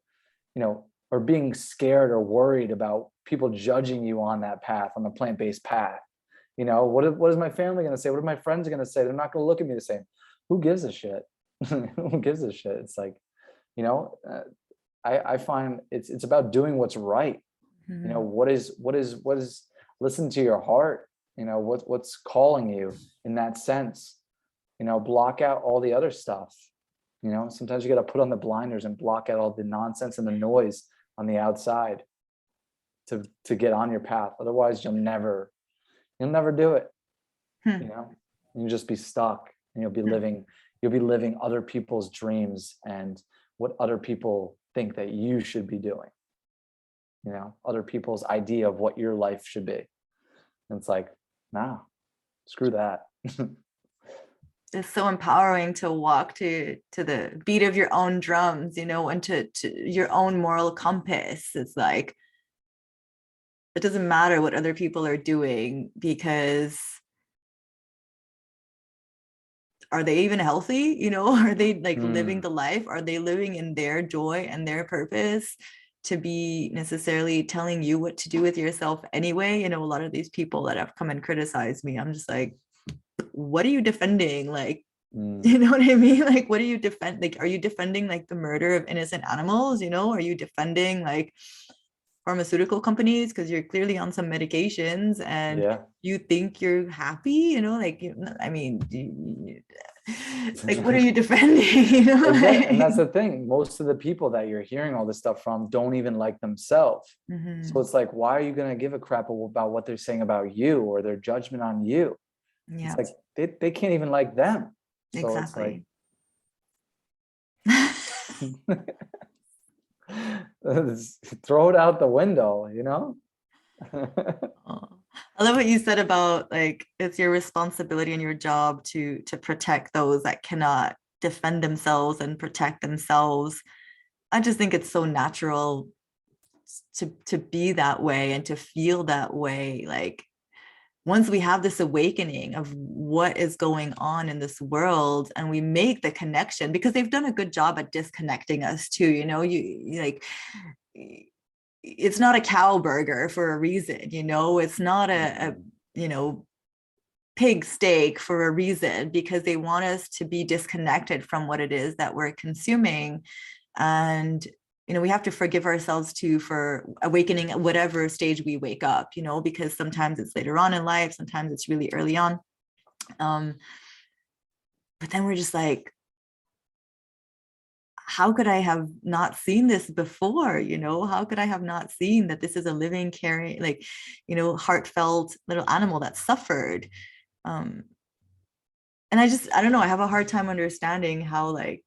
you know, or being scared or worried about people judging you on that path, on the plant-based path. You know, what is my family going to say? What are my friends going to say? They're not going to look at me the same. Who gives a shit? Who gives a shit? It's like, you know, I find it's about doing what's right. You know, what is listen to your heart. You know, what's calling you in that sense. You know, block out all the other stuff. You know, sometimes you got to put on the blinders and block out all the nonsense and the noise on the outside to get on your path. Otherwise, you'll never do it. You know, you'll just be stuck, and you'll be living other people's dreams and what other people think that you should be doing. You know, other people's idea of what your life should be. And it's like, nah, screw that. It's so empowering to walk to the beat of your own drums, you know, and to your own moral compass. It's like, it doesn't matter what other people are doing, because are they even healthy? You know, are they like living the life? Are they living in their joy and their purpose, to be necessarily telling you what to do with yourself anyway? You know, a lot of these people that have come and criticized me, I'm just like, what are you defending? Like, you know what I mean? Like, what do you defend? Like, are you defending like the murder of innocent animals? You know, are you defending like pharmaceutical companies because you're clearly on some medications and you think you're happy? You know, like, I mean, like, what are you defending? You know, exactly. And that's the thing. Most of the people that you're hearing all this stuff from don't even like themselves. So it's like, why are you going to give a crap about what they're saying about you or their judgment on you? Yeah, it's like they can't even like them. So exactly. it's like, throw it out the window, you know? I love what you said about like, it's your responsibility and your job to protect those that cannot defend themselves and protect themselves. I just think it's so natural to be that way and to feel that way. Like, once we have this awakening of what is going on in this world, and we make the connection, because they've done a good job at disconnecting us too, you know, you like, it's not a cow burger for a reason, you know, it's not a you know, pig steak for a reason, because they want us to be disconnected from what it is that we're consuming. And you know, we have to forgive ourselves too for awakening at whatever stage we wake up, you know, because sometimes it's later on in life, sometimes it's really early on. But then we're just like, how could I have not seen this before? You know, how could I have not seen that this is a living, caring, like, you know, heartfelt little animal that suffered? And I don't know, I have a hard time understanding how like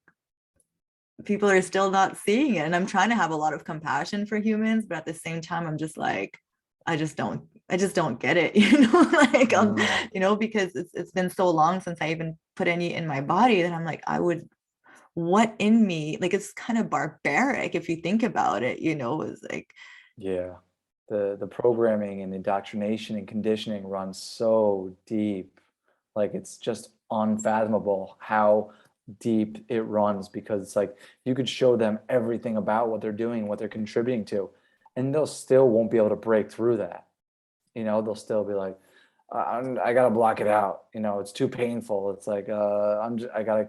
people are still not seeing it. And I'm trying to have a lot of compassion for humans, but at the same time, I'm just like, I just don't get it, you know, like, you know, because it's been so long since I even put any in my body that I'm like, what in me, like, it's kind of barbaric if you think about it, you know, is like, the programming and indoctrination and conditioning runs so deep. Like, it's just unfathomable how deep it runs, because it's like you could show them everything about what they're doing, what they're contributing to, and they'll still won't be able to break through that. They'll still be like, I gotta block it out. It's too painful. It's like, I gotta,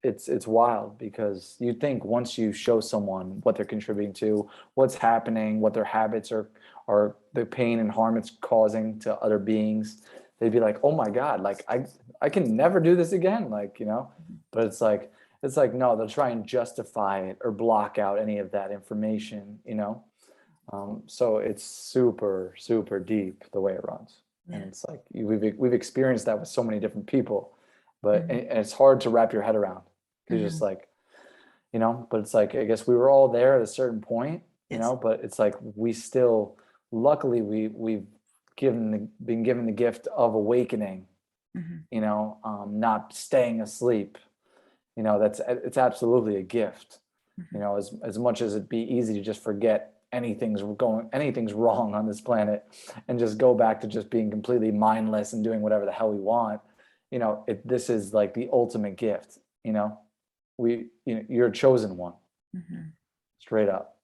it's wild, because you think once you show someone what they're contributing to, what's happening, what their habits are the pain and harm it's causing to other beings, they'd be like, oh my God, like I can never do this again. But it's like, no, they'll try and justify it or block out any of that information. So it's super, super deep the way it runs. Yeah. And it's like we've experienced that with so many different people, but and it's hard to wrap your head around. It's just like, but it's like, I guess we were all there at a certain point, but it's like we still, luckily we've been given the gift of awakening, not staying asleep. It's absolutely a gift. As much as it'd be easy to just forget anything's wrong on this planet and just go back to just being completely mindless and doing whatever the hell we want. This is like the ultimate gift. You're a chosen one, straight up.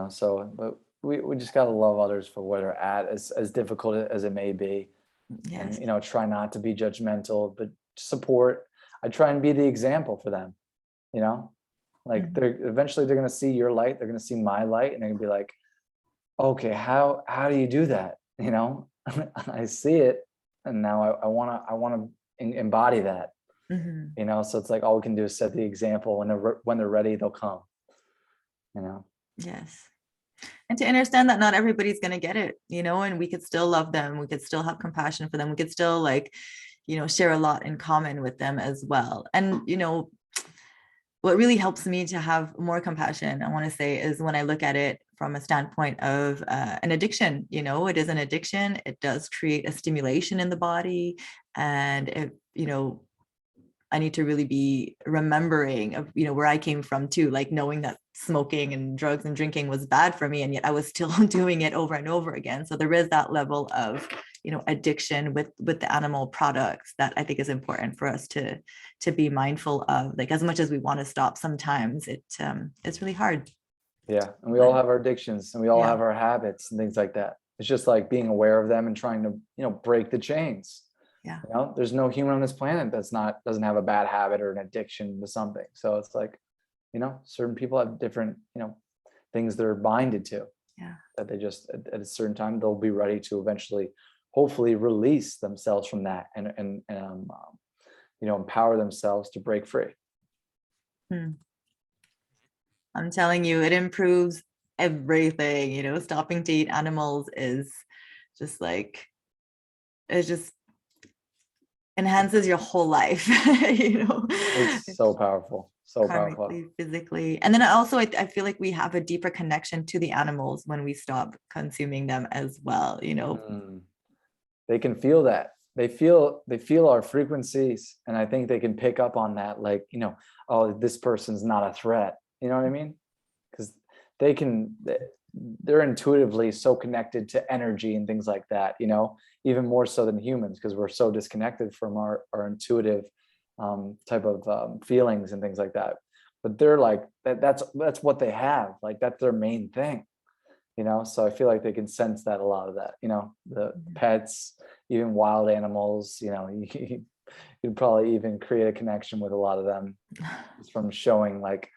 So, but we just gotta love others for where they're at, as difficult as it may be. Yes. And try not to be judgmental, but support. I try and be the example for them. Like eventually they're gonna see your light, they're gonna see my light, and they're gonna be like, okay, how do you do that? I see it, and now I wanna embody that. So it's like all we can do is set the example. When they're ready, they'll come. Yes. And to understand that not everybody's going to get it, and we could still love them. We could still have compassion for them. We could still share a lot in common with them as well. And, what really helps me to have more compassion, I want to say, is when I look at it from a standpoint of an addiction. It is an addiction. It does create a stimulation in the body. And it, I need to really be remembering of, where I came from too, like knowing that smoking and drugs and drinking was bad for me. And yet I was still doing it over and over again. So there is that level of, addiction with the animal products that I think is important for us to be mindful of. Like, as much as we want to stop, sometimes it's really hard. Yeah. And we all have our addictions, and we all have our habits and things like that. It's just like being aware of them and trying to, break the chains. Yeah. There's no human on this planet doesn't have a bad habit or an addiction to something. So it's like, certain people have different, things they're binded to. Yeah. That they just, at a certain time, they'll be ready to eventually, hopefully, release themselves from that and empower themselves to break free. I'm telling you, it improves everything. Stopping to eat animals is just like, it just enhances your whole life. It's so powerful, so powerful, physically. And then I feel like we have a deeper connection to the animals when we stop consuming them as well. They can feel that. They feel our frequencies, and I think they can pick up on that. Like, oh, this person's not a threat. You know what I mean? Because they're intuitively so connected to energy and things like that, even more so than humans, because we're so disconnected from our intuitive type of feelings and things like that. But they're like, that's what they have. Like, that's their main thing, so I feel like they can sense that, a lot of that, the pets, even wild animals, you'd probably even create a connection with a lot of them just from showing like,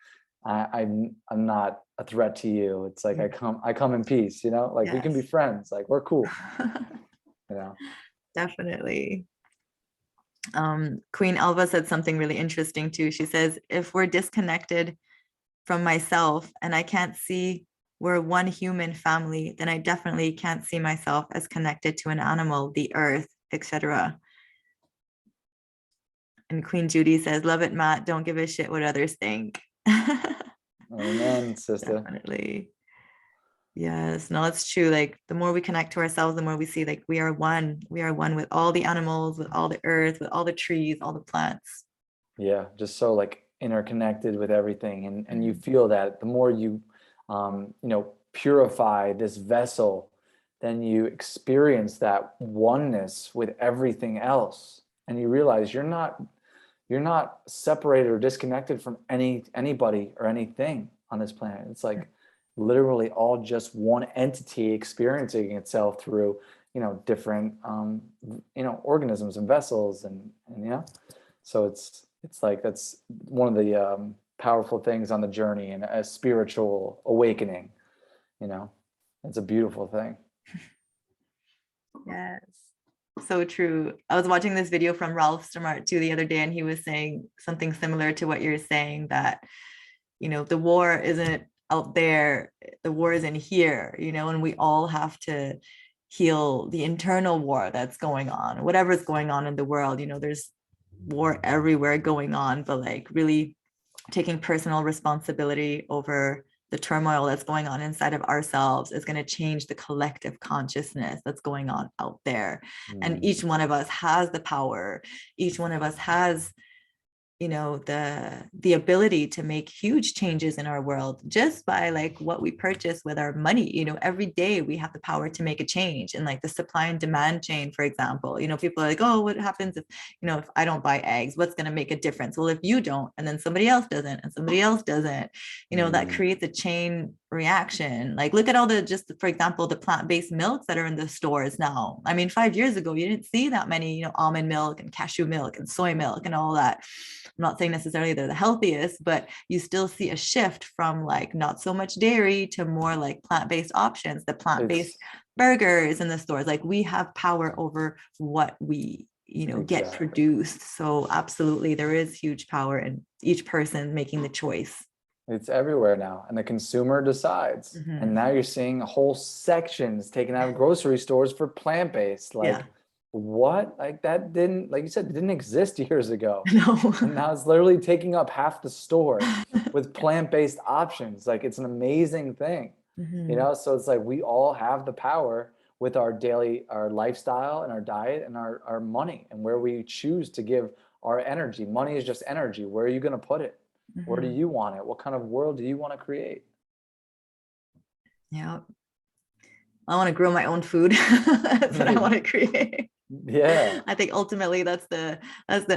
I'm not a threat to you. It's like, I come in peace, like, we can be friends, like, we're cool. Definitely. Queen Alva said something really interesting too. She says, if we're disconnected from myself and I can't see we're one human family, then I definitely can't see myself as connected to an animal, the earth, etc. And Queen Judy says, love it, Matt. Don't give a shit what others think. Amen, sister. Definitely. Yes, no, it's true. Like, the more we connect to ourselves, the more we see, like, we are one with all the animals, with all the earth, with all the trees, all the plants. Yeah, just so like interconnected with everything. And you feel that the more you purify this vessel, then you experience that oneness with everything else. and you realize you're not separated or disconnected from anybody or anything on this planet. It's like literally all just one entity experiencing itself through, different, organisms and vessels and so it's like, that's one of the powerful things on the journey and a spiritual awakening, it's a beautiful thing. Yes. So true. I was watching this video from Ralph Stamart too the other day, and he was saying something similar to what you're saying, that, the war isn't out there, the war is in here, and we all have to heal the internal war that's going on, whatever's going on in the world. There's war everywhere going on, but like really taking personal responsibility over the turmoil that's going on inside of ourselves is going to change the collective consciousness that's going on out there. And each one of us has the power. Each one of us has, the ability to make huge changes in our world just by like what we purchase with our money. Every day we have the power to make a change in like the supply and demand chain, for example. People are like, oh, what happens if I don't buy eggs, what's going to make a difference? Well, if you don't, and then somebody else doesn't, and somebody else doesn't, that creates a chain reaction. Like, look at all just for example, the plant-based milks that are in the stores now. I mean, 5 years ago, you didn't see that many, almond milk and cashew milk and soy milk and all that. I'm not saying necessarily they're the healthiest, but you still see a shift from like not so much dairy to more like plant-based options, the plant-based burgers in the stores. Like, we have power over what we, get produced. So absolutely, there is huge power in each person making the choice. It's everywhere now, and the consumer decides. And now you're seeing whole sections taken out of grocery stores for plant-based. Like, what? Like, that didn't, like you said, didn't exist years ago. No. And now it's literally taking up half the store with plant-based options. Like, it's an amazing thing, So it's like we all have the power with our lifestyle and our diet and our money and where we choose to give our energy. Money is just energy. Where are you going to put it? Where do you want it? What kind of world do you want to create? Yeah. I want to grow my own food. That's what I want to create. Yeah. I think ultimately that's the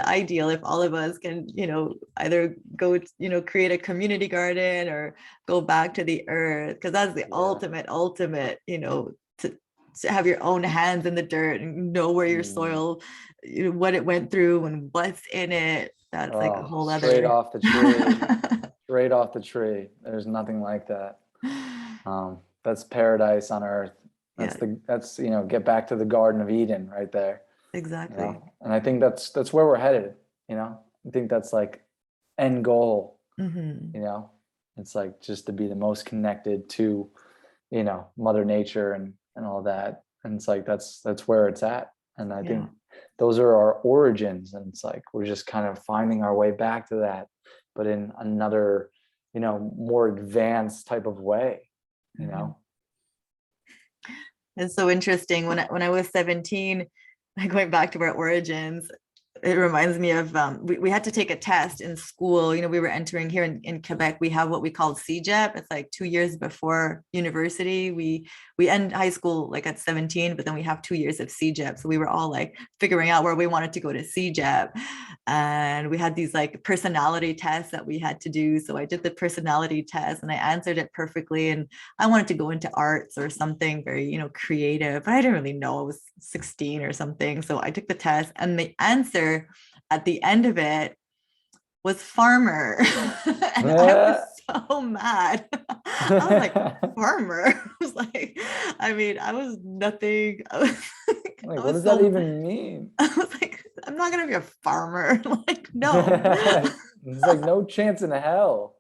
ideal. If all of us can, either go, create a community garden or go back to the earth, because that's the ultimate, to have your own hands in the dirt and know where your soil, what it went through and what's in it. That's like a whole other. Straight off the tree. Straight off the tree. There's nothing like that. That's paradise on earth. That's get back to the Garden of Eden right there. Exactly. And I think that's where we're headed. I think that's like end goal. It's like just to be the most connected to, Mother Nature and all that. And it's like that's where it's at. And I think those are our origins. And it's like we're just kind of finding our way back to that, but in another, more advanced type of way. It's so interesting. When I was 17, going back to our origins, it reminds me of we had to take a test in school. We were entering here in Quebec. We have what we call CEGEP. It's like 2 years before university. We end high school like at 17, but then we have 2 years of CEGEP. So we were all like figuring out where we wanted to go to CEGEP. And we had these like personality tests that we had to do. So I did the personality test and I answered it perfectly. And I wanted to go into arts or something very, creative, but I didn't really know. I was 16 or something. So I took the test and the answer at the end of it was farmer. And I was so mad. I was like, farmer? I was like, I was nothing. I was like what does that even mean? I was like, I'm not gonna be a farmer. Like, no. It's like no chance in hell.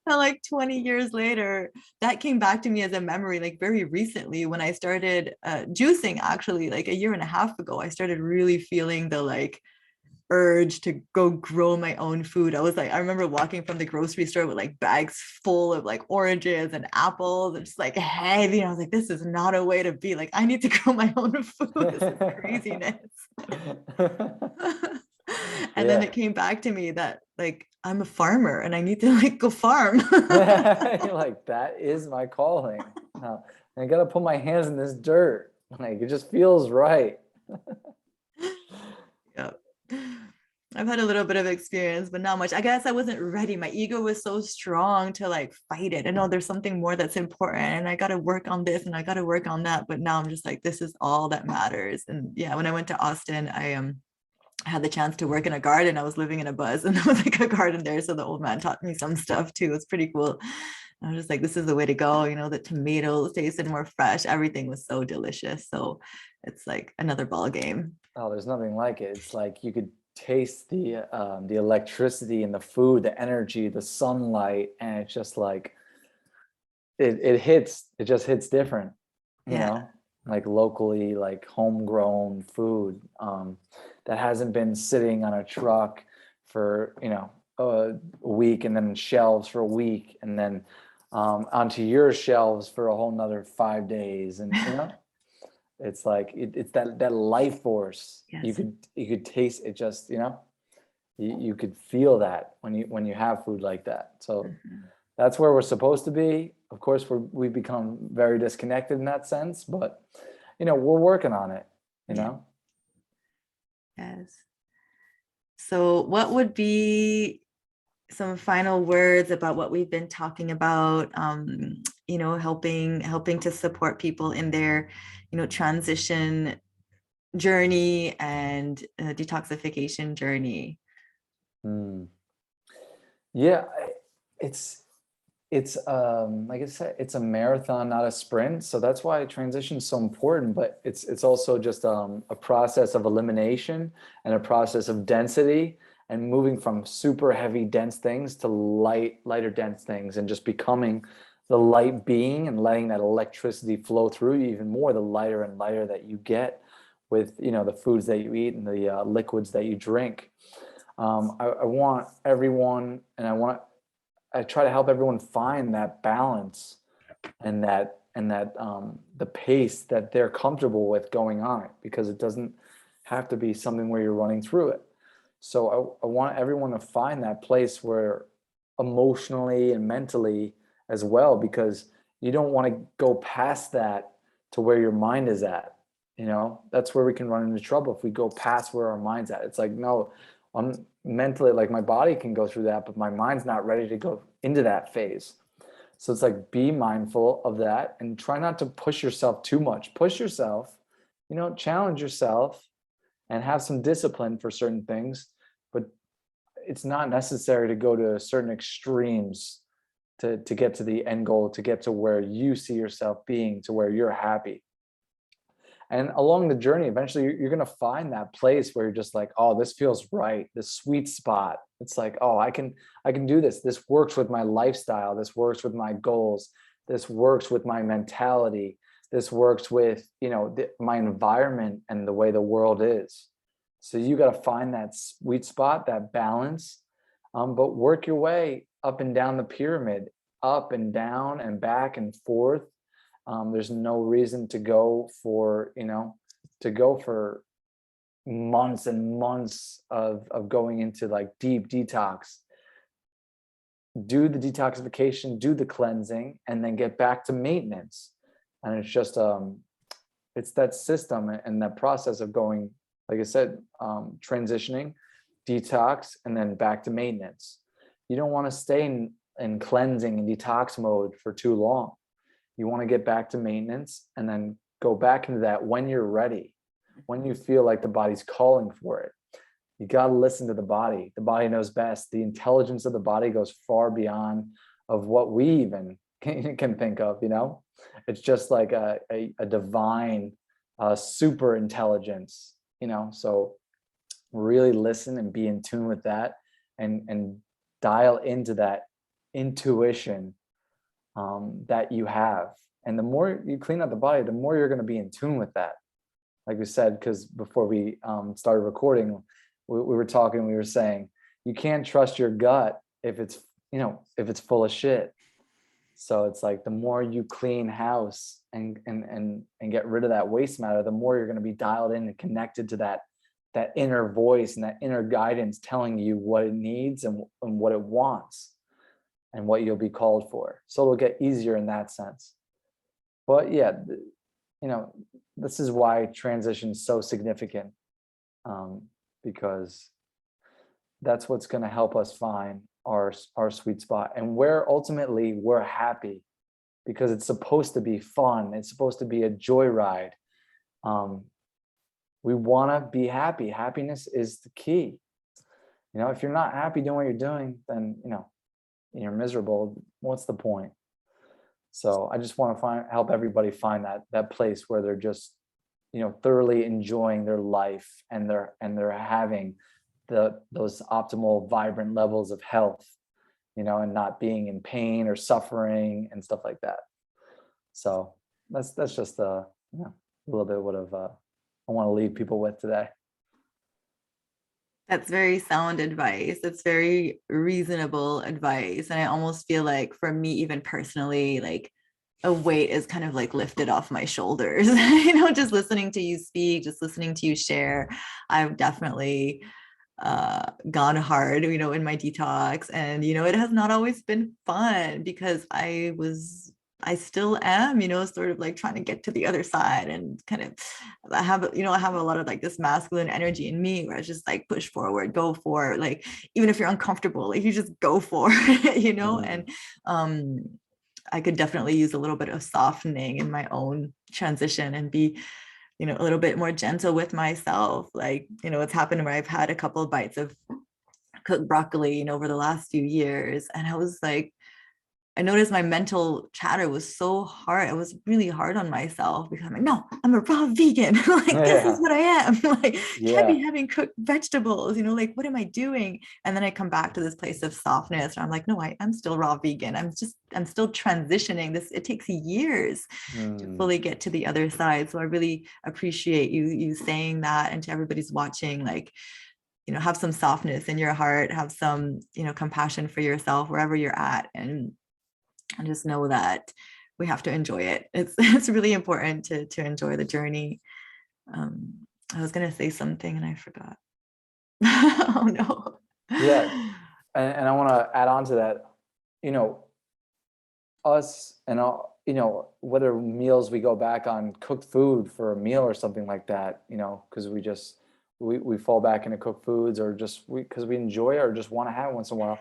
And like 20 years later, that came back to me as a memory, like very recently when I started juicing, actually, like a year and a half ago, I started really feeling the like urge to go grow my own food. I was like, I remember walking from the grocery store with like bags full of like oranges and apples and just like heavy. And I was like, this is not a way to be. Like, I need to grow my own food. This is craziness. And then it came back to me that like I'm a farmer and I need to like go farm. You're like, that is my calling. I gotta put my hands in this dirt. Like, it just feels right. I've had a little bit of experience, but not much. I guess I wasn't ready. My ego was so strong to like fight it. I know there's something more that's important and I got to work on this and I got to work on that. But now I'm just like, this is all that matters. And yeah, when I went to Austin, I had the chance to work in a garden. I was living in a buzz and there was like a garden there. So the old man taught me some stuff too. It's pretty cool. I was just like, this is the way to go. You know, the tomatoes tasted more fresh. Everything was so delicious. So it's like another ball game. Oh, there's nothing like it. It's like you could taste the electricity and the food, the energy, the sunlight, and it's just like it just hits different, you Yeah. know, like locally, like homegrown food that hasn't been sitting on a truck for, a week and then shelves for a week and then onto your shelves for a whole nother 5 days. And, it's like, it's that life force. You Yes. could taste it, just, you could feel that when you have food like that. So Mhm. that's where we're supposed to be. Of course, we become very disconnected in that sense, but we're working on it, you Yeah. know? Yes. So what would be some final words about what we've been talking about, helping to support people in their transition journey and detoxification journey? Hmm. Yeah, it's like I said, it's a marathon, not a sprint. So that's why transition is so important. But it's also just a process of elimination and a process of density and moving from super heavy dense things to lighter dense things, and just becoming the light being and letting that electricity flow through you even more, the lighter and lighter that you get with the foods that you eat and the liquids that you drink. I want everyone, and I try to help everyone find that balance and that the pace that they're comfortable with going on it, because it doesn't have to be something where you're running through it. So I want everyone to find that place where emotionally and mentally as well, because you don't want to go past that to where your mind is at. That's where we can run into trouble if we go past where our mind's at. It's like, no, I'm mentally, like, my body can go through that, but my mind's not ready to go into that phase. So it's like, be mindful of that and try not to push yourself too much. Push yourself, challenge yourself and have some discipline for certain things, but it's not necessary to go to certain extremes to get to the end goal, to get to where you see yourself being, to where you're happy. And along the journey, eventually you're going to find that place where you're just like, oh, this feels right, this sweet spot. It's like, oh, I can do this. This works with my lifestyle. This works with my goals. This works with my mentality. This works with, my environment and the way the world is. So you got to find that sweet spot, that balance, but work your way up and down the pyramid, up and down and back and forth. There's no reason to go for months and months of going into like deep detox. Do the detoxification, do the cleansing, and then get back to maintenance. And it's just it's that system and that process of going, like I said, transitioning, detox, and then back to maintenance. You don't want to stay in cleansing and detox mode for too long. You want to get back to maintenance and then go back into that when you're ready, when you feel like the body's calling for it. You got to listen to the body. The body knows best. The intelligence of the body goes far beyond of what we even can think of. It's just like a divine super intelligence. So really listen and be in tune with that, and dial into that intuition that you have. And the more you clean out the body, the more you're going to be in tune with that. Like we said, because before we started recording, we were talking, we were saying, you can't trust your gut if it's full of shit. So it's like, the more you clean house and get rid of that waste matter, the more you're going to be dialed in and connected to that inner voice and that inner guidance telling you what it needs and what it wants and what you'll be called for. So it'll get easier in that sense. But yeah, this is why transition is so significant. because that's what's going to help us find our sweet spot, and where ultimately we're happy, because it's supposed to be fun. It's supposed to be a joyride. We want to be happy. Happiness is the key. You know, if you're not happy doing what you're doing, then, you know, you're miserable. What's the point? So I just want to help everybody find that place where they're just, you know, thoroughly enjoying their life, and they're having those optimal, vibrant levels of health, you know, and not being in pain or suffering and stuff like that. So that's just you know, a little bit of I want to leave people with today. That's very sound advice. It's very reasonable advice. And I almost feel like for me, even personally, like a weight is kind of like lifted off my shoulders, you know, just listening to you speak, just listening to you share. I've definitely gone hard, you know, in my detox. And, you know, it has not always been fun, because I still am, you know, sort of like trying to get to the other side, and kind of, I have a lot of like this masculine energy in me, where it's just like push forward, go for it. Like, even if you're uncomfortable, like you just go for it, you know. And I could definitely use a little bit of softening in my own transition, and be, you know, a little bit more gentle with myself. Like, you know, it's happened where I've had a couple of bites of cooked broccoli, you know, over the last few years, and I was like, I noticed my mental chatter was so hard. I was really hard on myself, because I'm like, no, I'm a raw vegan. Like, this is what I am. Like, can't be having cooked vegetables, you know, like, what am I doing? And then I come back to this place of softness, and I'm like, no, I'm still raw vegan. I'm still transitioning this. It takes years to fully get to the other side. So I really appreciate you saying that. And to everybody's watching, like, you know, have some softness in your heart, have some, you know, compassion for yourself wherever you're at, and just know that we have to enjoy it. It's really important to enjoy the journey. I was gonna say something and I forgot. Oh no. Yeah, and I want to add on to that. You know, us and all, you know, whether meals we go back on cooked food for a meal or something like that, you know, because we fall back into cooked foods, or just because we enjoy it, or just want to have it once in a while.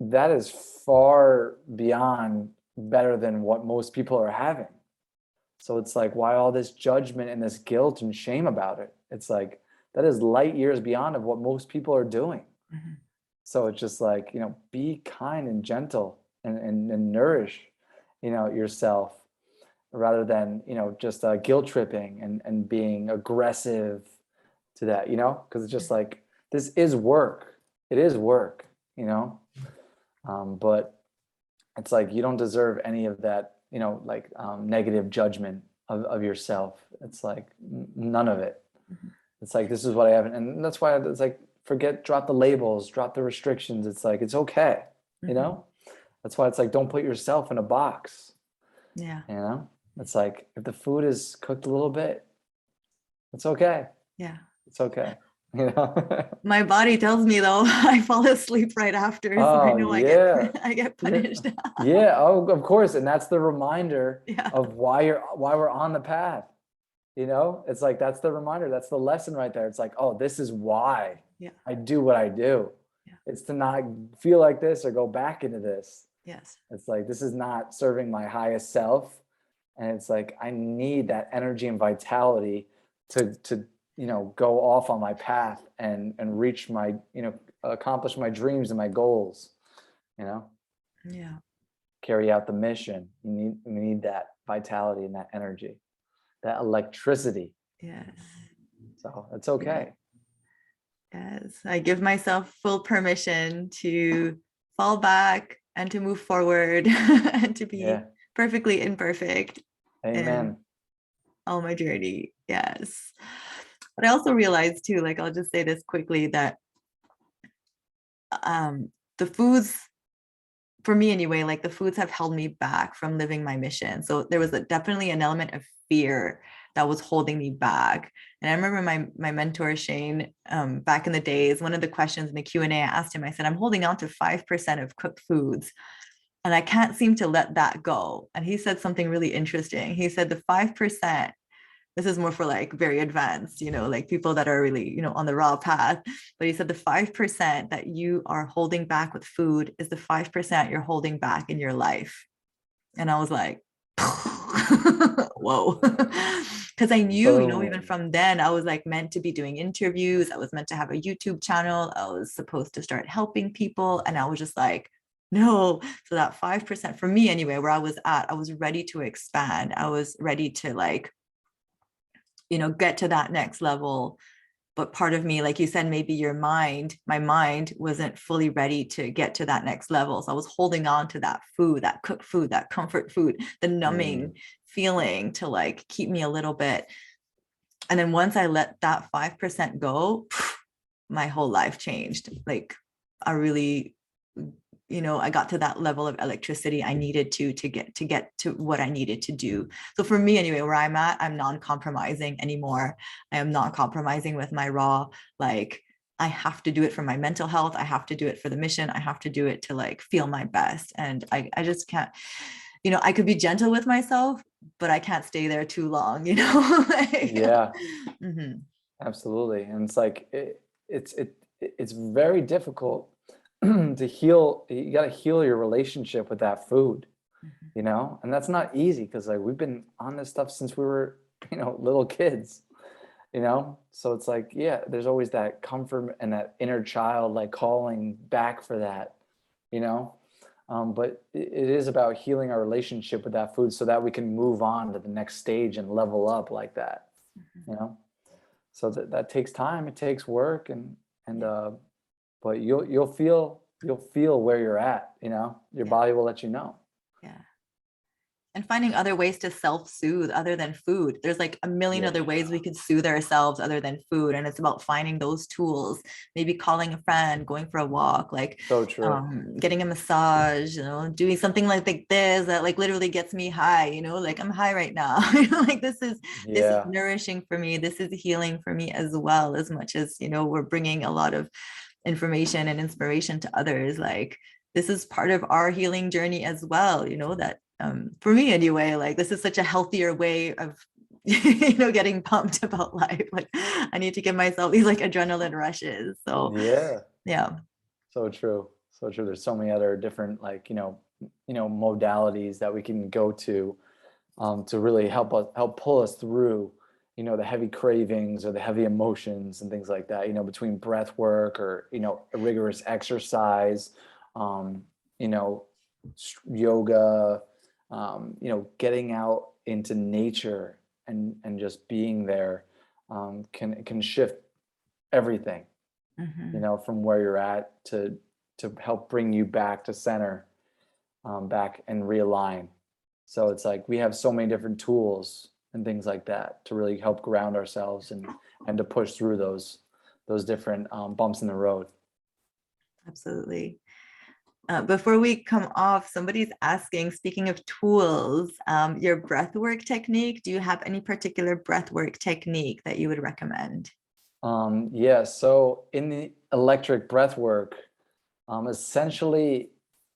That is far beyond better than what most people are having. So it's like, why all this judgment and this guilt and shame about it? It's like, that is light years beyond of what most people are doing. Mm-hmm. So it's just like, you know, be kind and gentle, and nourish, you know, yourself, rather than, you know, just guilt tripping and being aggressive to that, you know, because it's just like, this is work. It is work, you know. But it's like, you don't deserve any of that, you know, like negative judgment of yourself. It's like none of it. Mm-hmm. It's like, this is what I have. And that's why it's like, drop the labels, drop the restrictions. It's like, it's okay. Mm-hmm. You know, that's why it's like, don't put yourself in a box. Yeah. You know, it's like, if the food is cooked a little bit, it's okay. Yeah. It's okay. You know, my body tells me though, I fall asleep right after. So I know I get punished. Yeah. Oh, of course. And that's the reminder of why we're on the path. You know, it's like, that's the reminder. That's the lesson right there. It's like, oh, this is why I do what I do. Yeah. It's to not feel like this or go back into this. Yes. It's like, this is not serving my highest self. And it's like, I need that energy and vitality to you know, go off on my path and reach my, you know, accomplish my dreams and my goals, you know. Yeah. Carry out the mission. We need that vitality and that energy, that electricity. Yes. So it's okay. Yes. I give myself full permission to fall back and to move forward and to be perfectly imperfect. Amen. All my journey. Yes. But I also realized too, like, I'll just say this quickly, that the foods, for me anyway, like the foods have held me back from living my mission. So there was definitely an element of fear that was holding me back. And I remember my mentor, Shane, back in the days, one of the questions in the Q&A, I asked him, I said, I'm holding on to 5% of cooked foods, and I can't seem to let that go. And he said something really interesting. He said, the 5%, this is more for like very advanced, like people that are really, on the raw path. But he said the 5% that you are holding back with food is the 5% you're holding back in your life. And I was like, whoa. Because I knew, even Boom. from then, I was like meant to be doing interviews. I was meant to have a YouTube channel. I was supposed to start helping people. And I was just like, no. So that 5% for me anyway, where I was at, I was ready to expand. I was ready to like, get to that next level. But part of me, like you said, maybe my mind wasn't fully ready to get to that next level. So I was holding on to that food, that cooked food, that comfort food, the numbing feeling to like keep me a little bit. And then once I let that 5% go, my whole life changed. Like I really, I got to that level of electricity I needed to get to what I needed to do. So for me anyway, where I'm at, I'm non-compromising anymore. I am not compromising with my raw. Like I have to do it for my mental health. I have to do it for the mission. I have to do it to like feel my best. And I just can't, I could be gentle with myself, but I can't stay there too long, like, Yeah, mhm. absolutely. And it's like, it's very difficult to heal. You got to heal your relationship with that food, Mhm. and that's not easy because like we've been on this stuff since we were, little kids, so it's like, yeah, there's always that comfort and that inner child like calling back for that, you know but it is about healing our relationship with that food so that we can move on to the next stage and level up like that, you know so that takes time, it takes work, and Yeah. but you'll feel where you're at, your Yeah. body will let you know. Yeah. And finding other ways to self-soothe other than food. There's like a million Yeah, other ways we could soothe ourselves other than food. And it's about finding those tools, maybe calling a friend, going for a walk, like so true. getting a massage, doing something like this that like literally gets me high, like I'm high right now. Like this is Yeah, nourishing for me. This is healing for me as well, as much as, we're bringing a lot of information and inspiration to others. Like this is part of our healing journey as well, that for me anyway, like this is such a healthier way of getting pumped about life. Like I need to give myself these like adrenaline rushes. So yeah, yeah. so true, so true. There's so many other different, like, modalities that we can go to really help pull us through, the heavy cravings or the heavy emotions and things like that, between breath work or, a rigorous exercise, um, you know, yoga, getting out into nature and just being there, can shift everything, Mhm. from where you're at to help bring you back to center, back and realign. So it's like we have so many different tools and things like that to really help ground ourselves and to push through those different bumps in the road. Absolutely. Before we come off, somebody's asking, speaking of tools, your breathwork technique, do you have any particular breathwork technique that you would recommend? Yeah, so in the electric breath work, essentially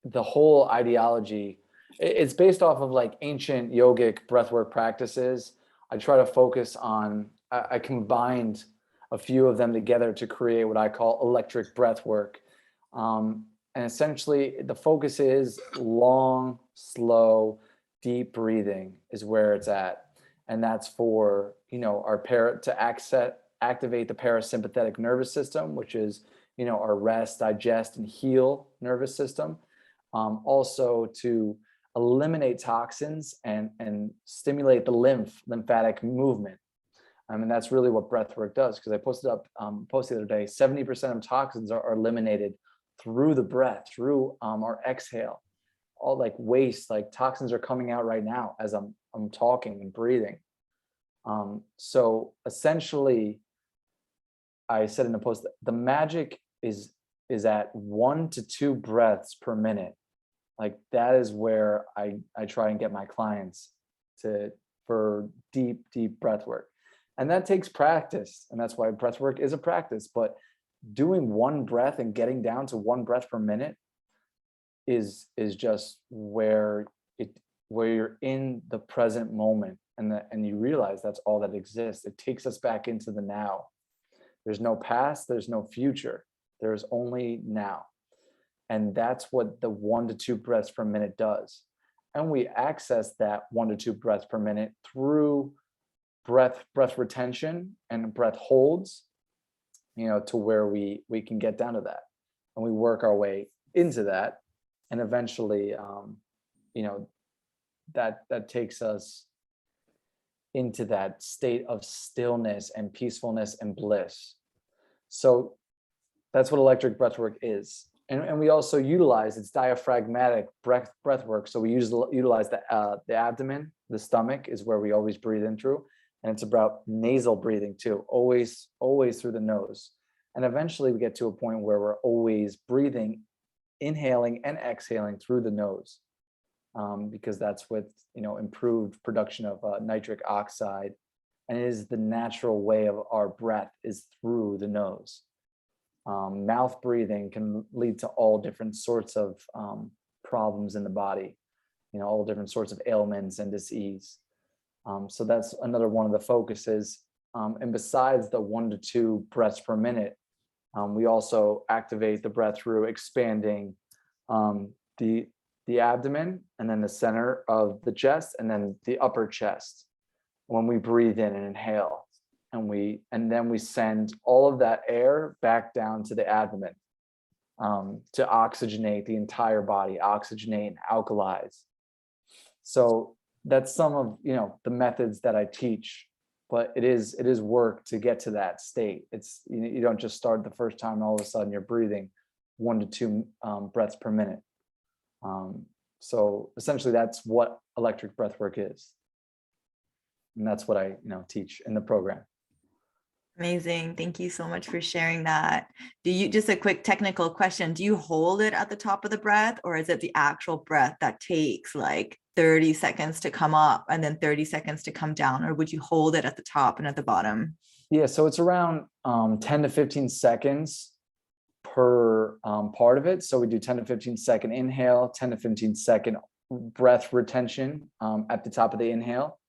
the whole ideology, it's based off of like ancient yogic breathwork practices. I try to focus on, I combined a few of them together to create what I call electric breathwork. And essentially the focus is long, slow, deep breathing is where it's at. And that's for, to activate the parasympathetic nervous system, which is, our rest, digest, and heal nervous system. Also to eliminate toxins and stimulate the lymphatic movement. I mean, that's really what breath work does. Because I posted up post the other day, 70% of toxins are eliminated through the breath, through our exhale. All like waste, like toxins are coming out right now as I'm talking and breathing. So essentially, I said in the post that the magic is at 1 to 2 breaths per minute. Like that is where I try and get my clients to for deep breath work. And that takes practice. And that's why breath work is a practice. But doing one breath and getting down to 1 breath per minute is just where you're in the present moment and you realize that's all that exists. It takes us back into the now. There's no past, there's no future. There's only now. And that's what the 1 to 2 breaths per minute does. And we access that 1 to 2 breaths per minute through breath retention and breath holds, to where we can get down to that. And we work our way into that. And eventually, that takes us into that state of stillness and peacefulness and bliss. So that's what electric breathwork is. And we also utilize, it's diaphragmatic breath work. So we utilize the abdomen, the stomach is where we always breathe in through. And it's about nasal breathing too, always through the nose. And eventually we get to a point where we're always breathing, inhaling and exhaling through the nose. Because that's with, improved production of nitric oxide. And it is the natural way of our breath is through the nose. Mouth breathing can lead to all different sorts of problems in the body, all different sorts of ailments and disease. So that's another one of the focuses. And besides the 1 to 2 breaths per minute, we also activate the breath through expanding the abdomen, and then the center of the chest, and then the upper chest when we breathe in and inhale. And then we send all of that air back down to the abdomen to oxygenate the entire body, oxygenate and alkalize. So that's some of the methods that I teach, but it is work to get to that state. It's you don't just start the first time and all of a sudden you're breathing 1 to 2 breaths per minute. So essentially that's what electric breathwork is. And that's what I teach in the program. Amazing. Thank you so much for sharing that. Just a quick technical question, do you hold it at the top of the breath, or is it the actual breath that takes like 30 seconds to come up and then 30 seconds to come down, or would you hold it at the top and at the bottom? Yeah, so it's around 10 to 15 seconds per part of it. So we do 10 to 15 second inhale, 10 to 15 second breath retention at the top of the inhale.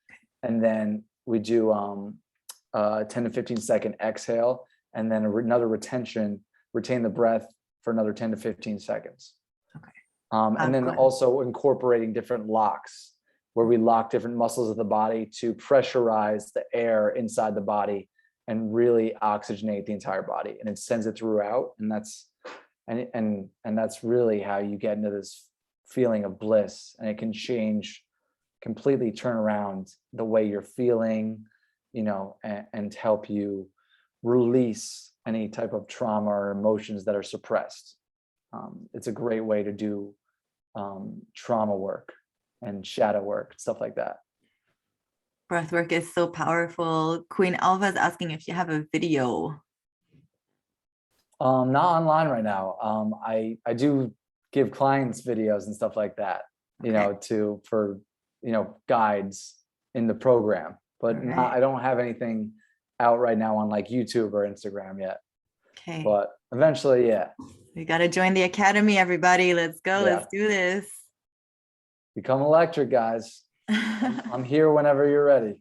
And then we do 10 to 15 second exhale, and then another retain the breath for another 10 to 15 seconds. Okay. And then also incorporating different locks where we lock different muscles of the body to pressurize the air inside the body and really oxygenate the entire body, and it sends it throughout. And that's really how you get into this feeling of bliss, and it can completely turn around the way you're feeling, and help you release any type of trauma or emotions that are suppressed. It's a great way to do trauma work and shadow work, stuff like that. Breathwork is so powerful. Queen Alva is asking if you have a video. Not online right now. I do give clients videos and stuff like that, Okay. for guides in the program, but Right. I don't have anything out right now on like YouTube or Instagram yet. Okay. But eventually, yeah. We got to join the academy, everybody. Let's go. Yeah. Let's do this. Become electric, guys. I'm here whenever you're ready.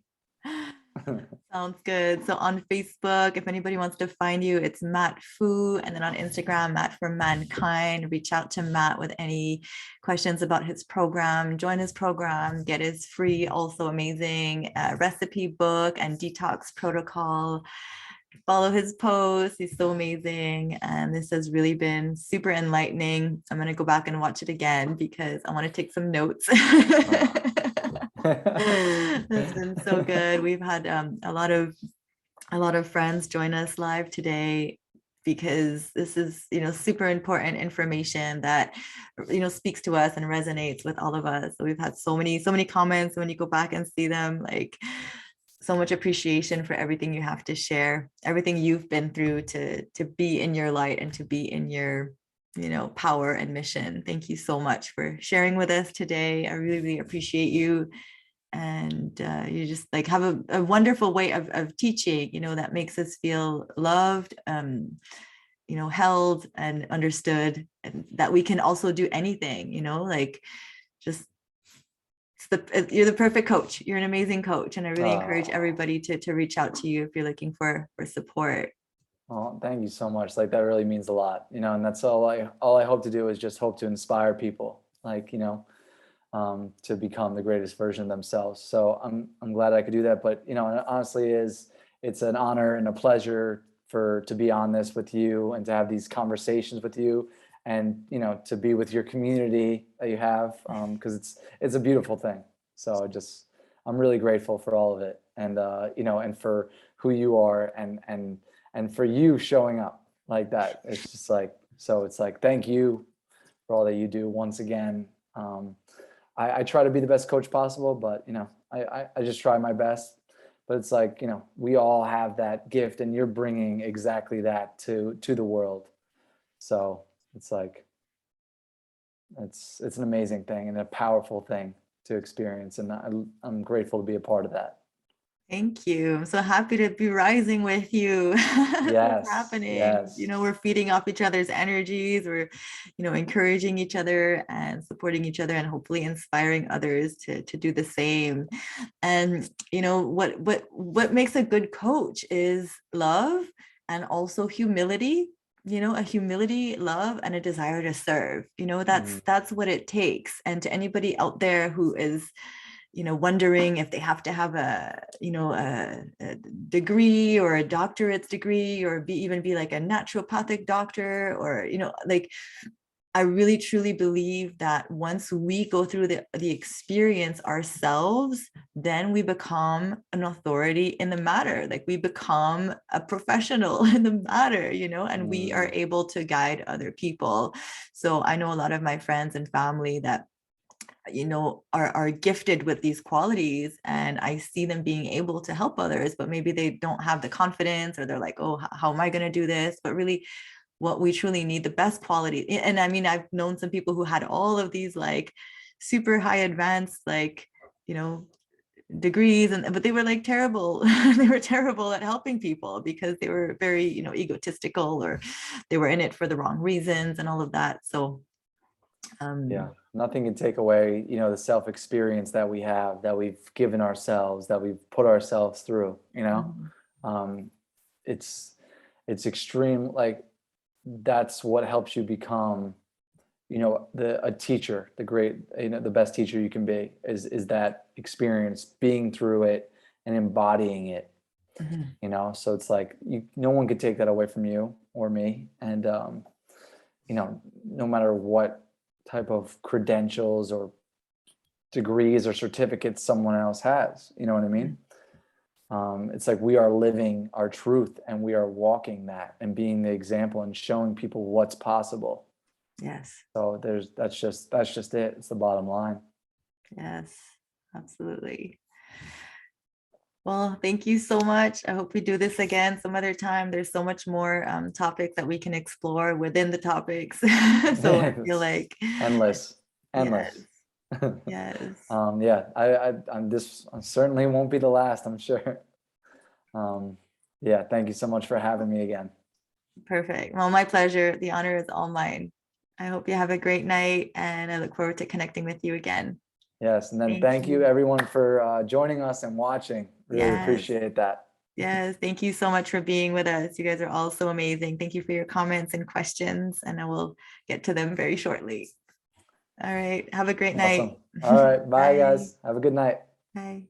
Sounds good. So on Facebook, if anybody wants to find you, it's Matt4, and then on Instagram, Matt4Mankind. Reach out to Matt with any questions about his program. Join his program, get his free, also amazing recipe book and detox protocol. Follow his posts. He's so amazing. And this has really been super enlightening. I'm going to go back and watch it again because I want to take some notes. It's been so good. We've had a lot of friends join us live today because this is super important information that speaks to us and resonates with all of us. So we've had so many comments. When you go back and see them, like, so much appreciation for everything you have to share, everything you've been through to be in your light and to be in your power and mission. Thank you so much for sharing with us today. I really, really appreciate you. And you just like have a wonderful way of teaching, that makes us feel loved, held and understood, and that we can also do anything, like just you're the perfect coach. You're an amazing coach. And I really encourage Oh, everybody to reach out to you if you're looking for support. well, thank you so much. Like that really means a lot, and that's all I hope to do is just hope to inspire people, like, to become the greatest version of themselves. So I'm glad I could do that. But, and honestly it's an honor and a pleasure to be on this with you and to have these conversations with you and, to be with your community that you have, because it's a beautiful thing. So I'm really grateful for all of it. And, and for who you are and for you showing up like that. It's just like, so it's like, thank you for all that you do once again. I try to be the best coach possible, but, I just try my best. But it's like, we all have that gift and you're bringing exactly that to the world. So it's like, it's an amazing thing and a powerful thing to experience. And I'm grateful to be a part of that. Thank you. I'm so happy to be rising with you. What's Yes, happening? yes. We're feeding off each other's energies. We're, encouraging each other and supporting each other and hopefully inspiring others to do the same. And, what makes a good coach is love and also humility, a humility, love, and a desire to serve. That's what it takes. And to anybody out there who is, wondering if they have to have a degree or a doctorate's degree or even be like a naturopathic doctor or, like, I really truly believe that once we go through the experience ourselves, then we become an authority in the matter. Like we become a professional in the matter, and we are able to guide other people. So I know a lot of my friends and family that are gifted with these qualities, and I see them being able to help others, but maybe they don't have the confidence, or they're like, oh, how am I going to do this? But really what we truly need, the best quality. And I mean, I've known some people who had all of these like super high advanced, like, degrees, but they were like terrible. They were terrible at helping people because they were very, egotistical, or they were in it for the wrong reasons and all of that. So Yeah, nothing can take away, the self experience that we have, that we've given ourselves, that we've put ourselves through, it's extreme. Like that's what helps you become, a teacher, the great, the best teacher you can be is that experience, being through it and embodying it, so it's like no one could take that away from you or me. And, no matter what type of credentials or degrees or certificates someone else has, you know what I mean? It's like we are living our truth and we are walking that and being the example and showing people what's possible. Yes. So that's just it. It's the bottom line. Yes, absolutely. Well, thank you so much. I hope we do this again some other time. There's so much more topics that we can explore within the topics. So I feel like endless. yes, yes. Yeah, I'm this certainly won't be the last, I'm sure. Yeah, thank you so much for having me again. Perfect. Well, my pleasure. The honor is all mine. I hope you have a great night, and I look forward to connecting with you again. Yes, and then thank you everyone for joining us and watching. Really Yes. appreciate that. Yes, thank you so much for being with us. You guys are all so amazing. Thank you for your comments and questions, and I will get to them very shortly. All right, have a great night. Awesome. All right, bye guys. Have a good night. Bye.